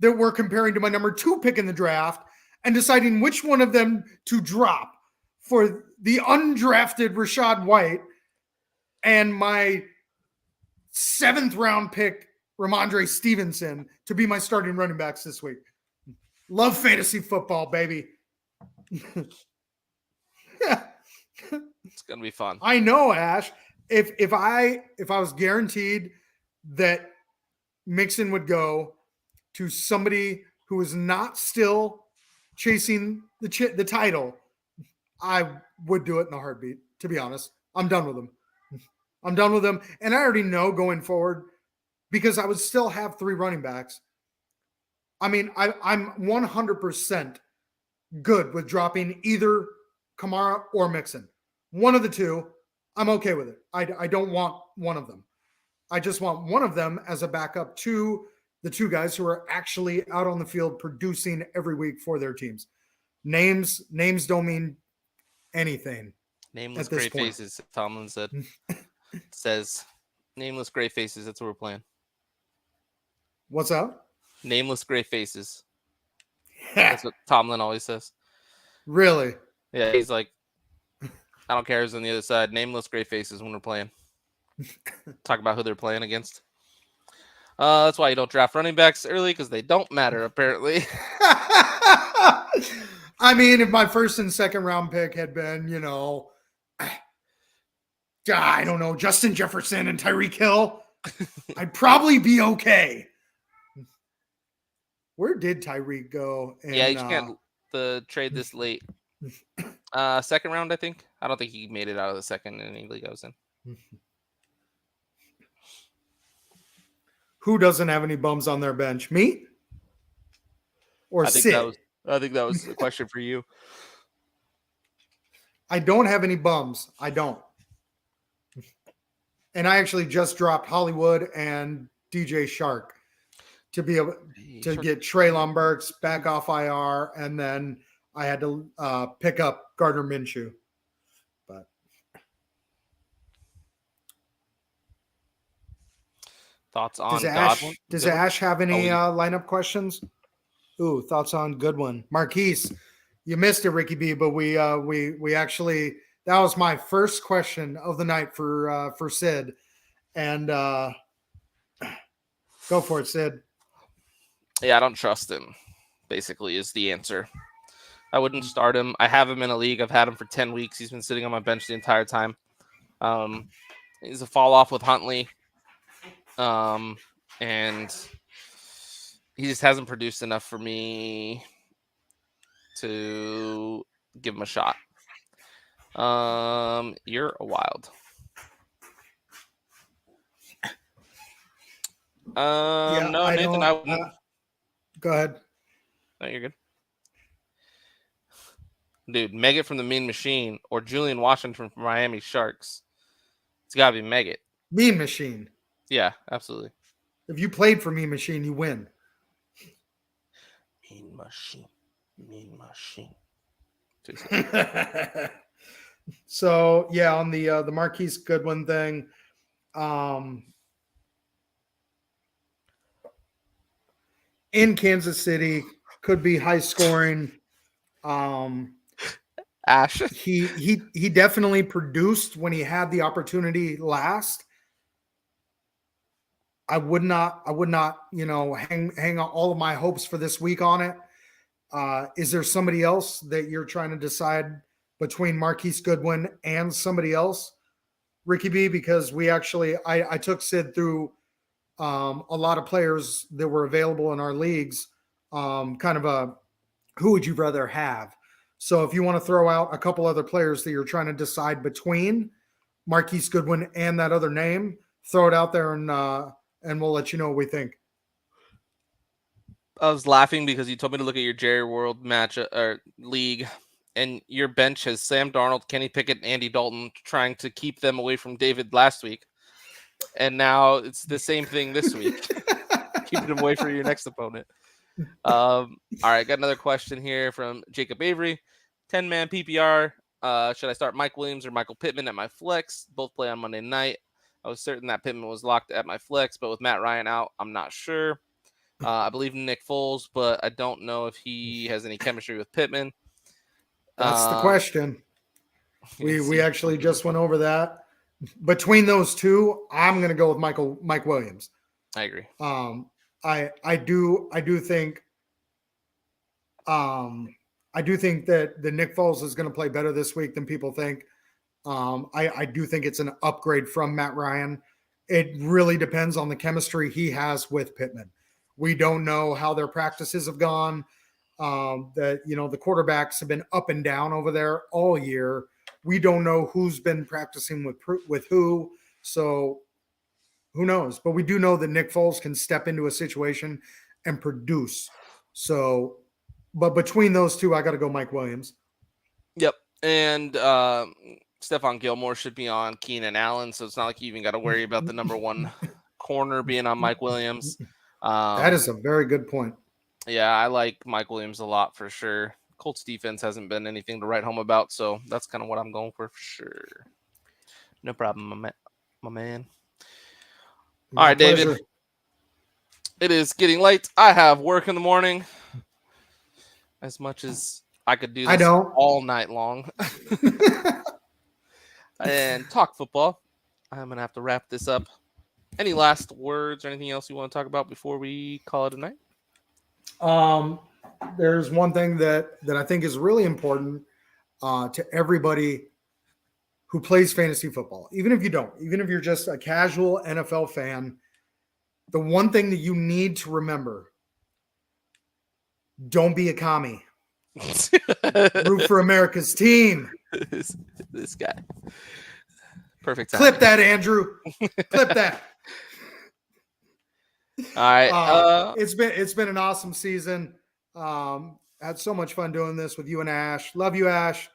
that we're comparing to my number 2 pick in the draft and deciding which one of them to drop for the undrafted Rachaad White and my 7th round pick, Ramondre Stevenson, to be my starting running backs this week. Love fantasy football, baby. It's gonna be fun. I know, Ash. If I was guaranteed that Mixon would go to somebody who is not still chasing the title, I would do it in a heartbeat. To be honest, I'm done with them. And I already know going forward because I would still have 3 running backs. I mean, I'm 100% good with dropping either Kamara or Mixon. One of the two, I'm okay with it. I don't want one of them. I just want one of them as a backup to the 2 guys who are actually out on the field producing every week for their teams. Names don't mean anything. Nameless gray faces, Tomlin said. Says nameless gray faces. That's what we're playing. What's up? Nameless gray faces. That's what Tomlin always says. Really? Yeah, he's like, I don't care who's on the other side. Nameless gray faces when we're playing. Talk about who they're playing against. That's why you don't draft running backs early because they don't matter, apparently. I mean, if my 1st and 2nd round pick had been, I don't know, Justin Jefferson and Tyreek Hill, I'd probably be okay. Where did Tyreek go? Yeah, you can't trade this late. 2nd round, I think. I don't think he made it out of the 2nd in any league I was in. Who doesn't have any bums on their bench? Me? Or Sid? I think that was a question for you. I don't have any bums. I don't. And I actually just dropped Hollywood and DJ Shark to be able to get Treylon Burks back off IR and then I had to pick up Gardner Minshew. But thoughts on Godwin? Does Ash have any lineup questions? Ooh, thoughts on Goodwin. Marquise, you missed it, Ricky B, but we actually, that was my first question of the night for Sid. And go for it, Sid. Yeah, I don't trust him, basically, is the answer. I wouldn't start him. I have him in a league. I've had him for 10 weeks. He's been sitting on my bench the entire time. He's a fall off with Huntley. And he just hasn't produced enough for me to give him a shot. You're a wild. No, Nathan, I wouldn't. Go ahead. No, you're good. Dude, Meggett from the Mean Machine or Julian Washington from Miami Sharks. It's got to be Meggett. Mean Machine. Yeah, absolutely. If you played for Mean Machine, you win. Mean Machine. Mean Machine. So, yeah, on the Marquise Goodwin thing, in Kansas City, could be high scoring. Ash. He definitely produced when he had the opportunity last. I would not, hang all of my hopes for this week on it. Is there somebody else that you're trying to decide between Marquise Goodwin and somebody else, Ricky B? Because I took Sid through a lot of players that were available in our leagues, kind of a who would you rather have? So if you want to throw out a couple other players that you're trying to decide between Marquise Goodwin and that other name, throw it out there and we'll let you know what we think. I was laughing because you told me to look at your Jerry World match or league, and your bench has Sam Darnold, Kenny Pickett, and Andy Dalton, trying to keep them away from David last week. And now it's the same thing this week. Keeping them away from your next opponent. All right, got another question here from Jacob Avery. 10-man PPR. Should I start Mike Williams or Michael Pittman at my flex? Both play on Monday night. I was certain that Pittman was locked at my flex, but with Matt Ryan out, I'm not sure. I believe in Nick Foles, but I don't know if he has any chemistry with Pittman. That's the question. We actually just went over that. Between those two, I'm going to go with Mike Williams. I agree. I do think that the Nick Foles is going to play better this week than people think. I do think it's an upgrade from Matt Ryan. It really depends on the chemistry he has with Pittman. We don't know how their practices have gone. The quarterbacks have been up and down over there all year. We don't know who's been practicing with who. So who knows? But we do know that Nick Foles can step into a situation and produce. So, but between those two, I got to go Mike Williams. Yep. And Stephon Gilmore should be on Keenan Allen. So it's not like you even got to worry about the number one corner being on Mike Williams. That is a very good point. Yeah, I like Mike Williams a lot for sure. Colts defense hasn't been anything to write home about, so that's kind of what I'm going for sure. No problem, my man. All right, pleasure. David. It is getting late. I have work in the morning. As much as I could do this all night long. And talk football. I'm going to have to wrap this up. Any last words or anything else you want to talk about before we call it a night? There's one thing that I think is really important to everybody who plays fantasy football. Even if you don't, even if you're just a casual NFL fan, the one thing that you need to remember, don't be a commie. Root for America's team. This guy. Perfect time. Clip that, Andrew. Clip that. All right. It's been an awesome season. Had so much fun doing this with you and Ash. Love you, Ash.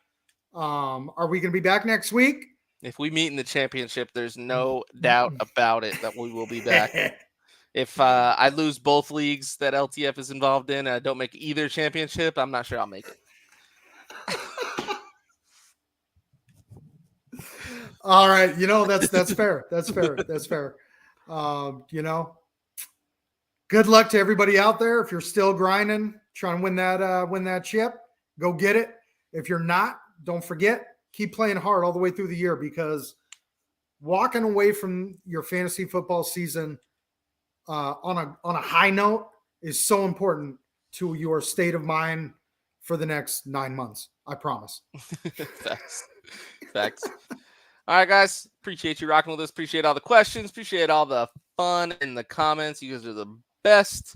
Are we going to be back next week? If we meet in the championship, there's no doubt about it that we will be back. If I lose both leagues that LTF is involved in and I don't make either championship, I'm not sure I'll make it. All right. That's fair. That's fair. That's fair. Good luck to everybody out there. If you're still grinding, trying to win that chip, go get it. If you're not, don't forget, keep playing hard all the way through the year, because walking away from your fantasy football season on a high note is so important to your state of mind for the next 9 months. I promise. Facts. All right, guys. Appreciate you rocking with us. Appreciate all the questions. Appreciate all the fun in the comments. You guys are the best.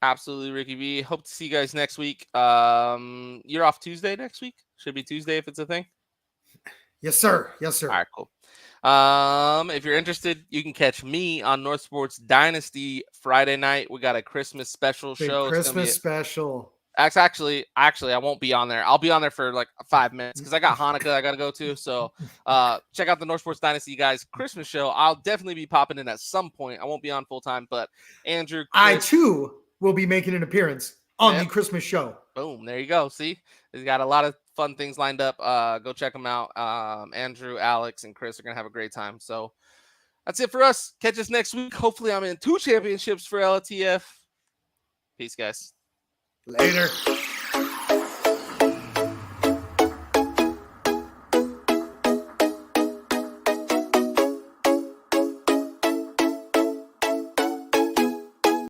Absolutely, Ricky V. Hope to see you guys next week. You're off Tuesday next week? Should be Tuesday if it's a thing. Yes, sir. Yes, sir. All right, cool. If you're interested, you can catch me on North Sports Dynasty Friday night. We got a Christmas special show. Christmas special. Actually, I won't be on there. I'll be on there for like 5 minutes because I got Hanukkah I got to go to. So check out the North Sports Dynasty guys Christmas show. I'll definitely be popping in at some point. I won't be on full time, but Andrew, Chris, I too will be making an appearance on the Christmas show. Boom. There you go. See, he's got a lot of fun things lined up. Go check them out. Andrew, Alex, and Chris are going to have a great time. So that's it for us. Catch us next week. Hopefully I'm in 2 championships for LTF. Peace, guys. Later.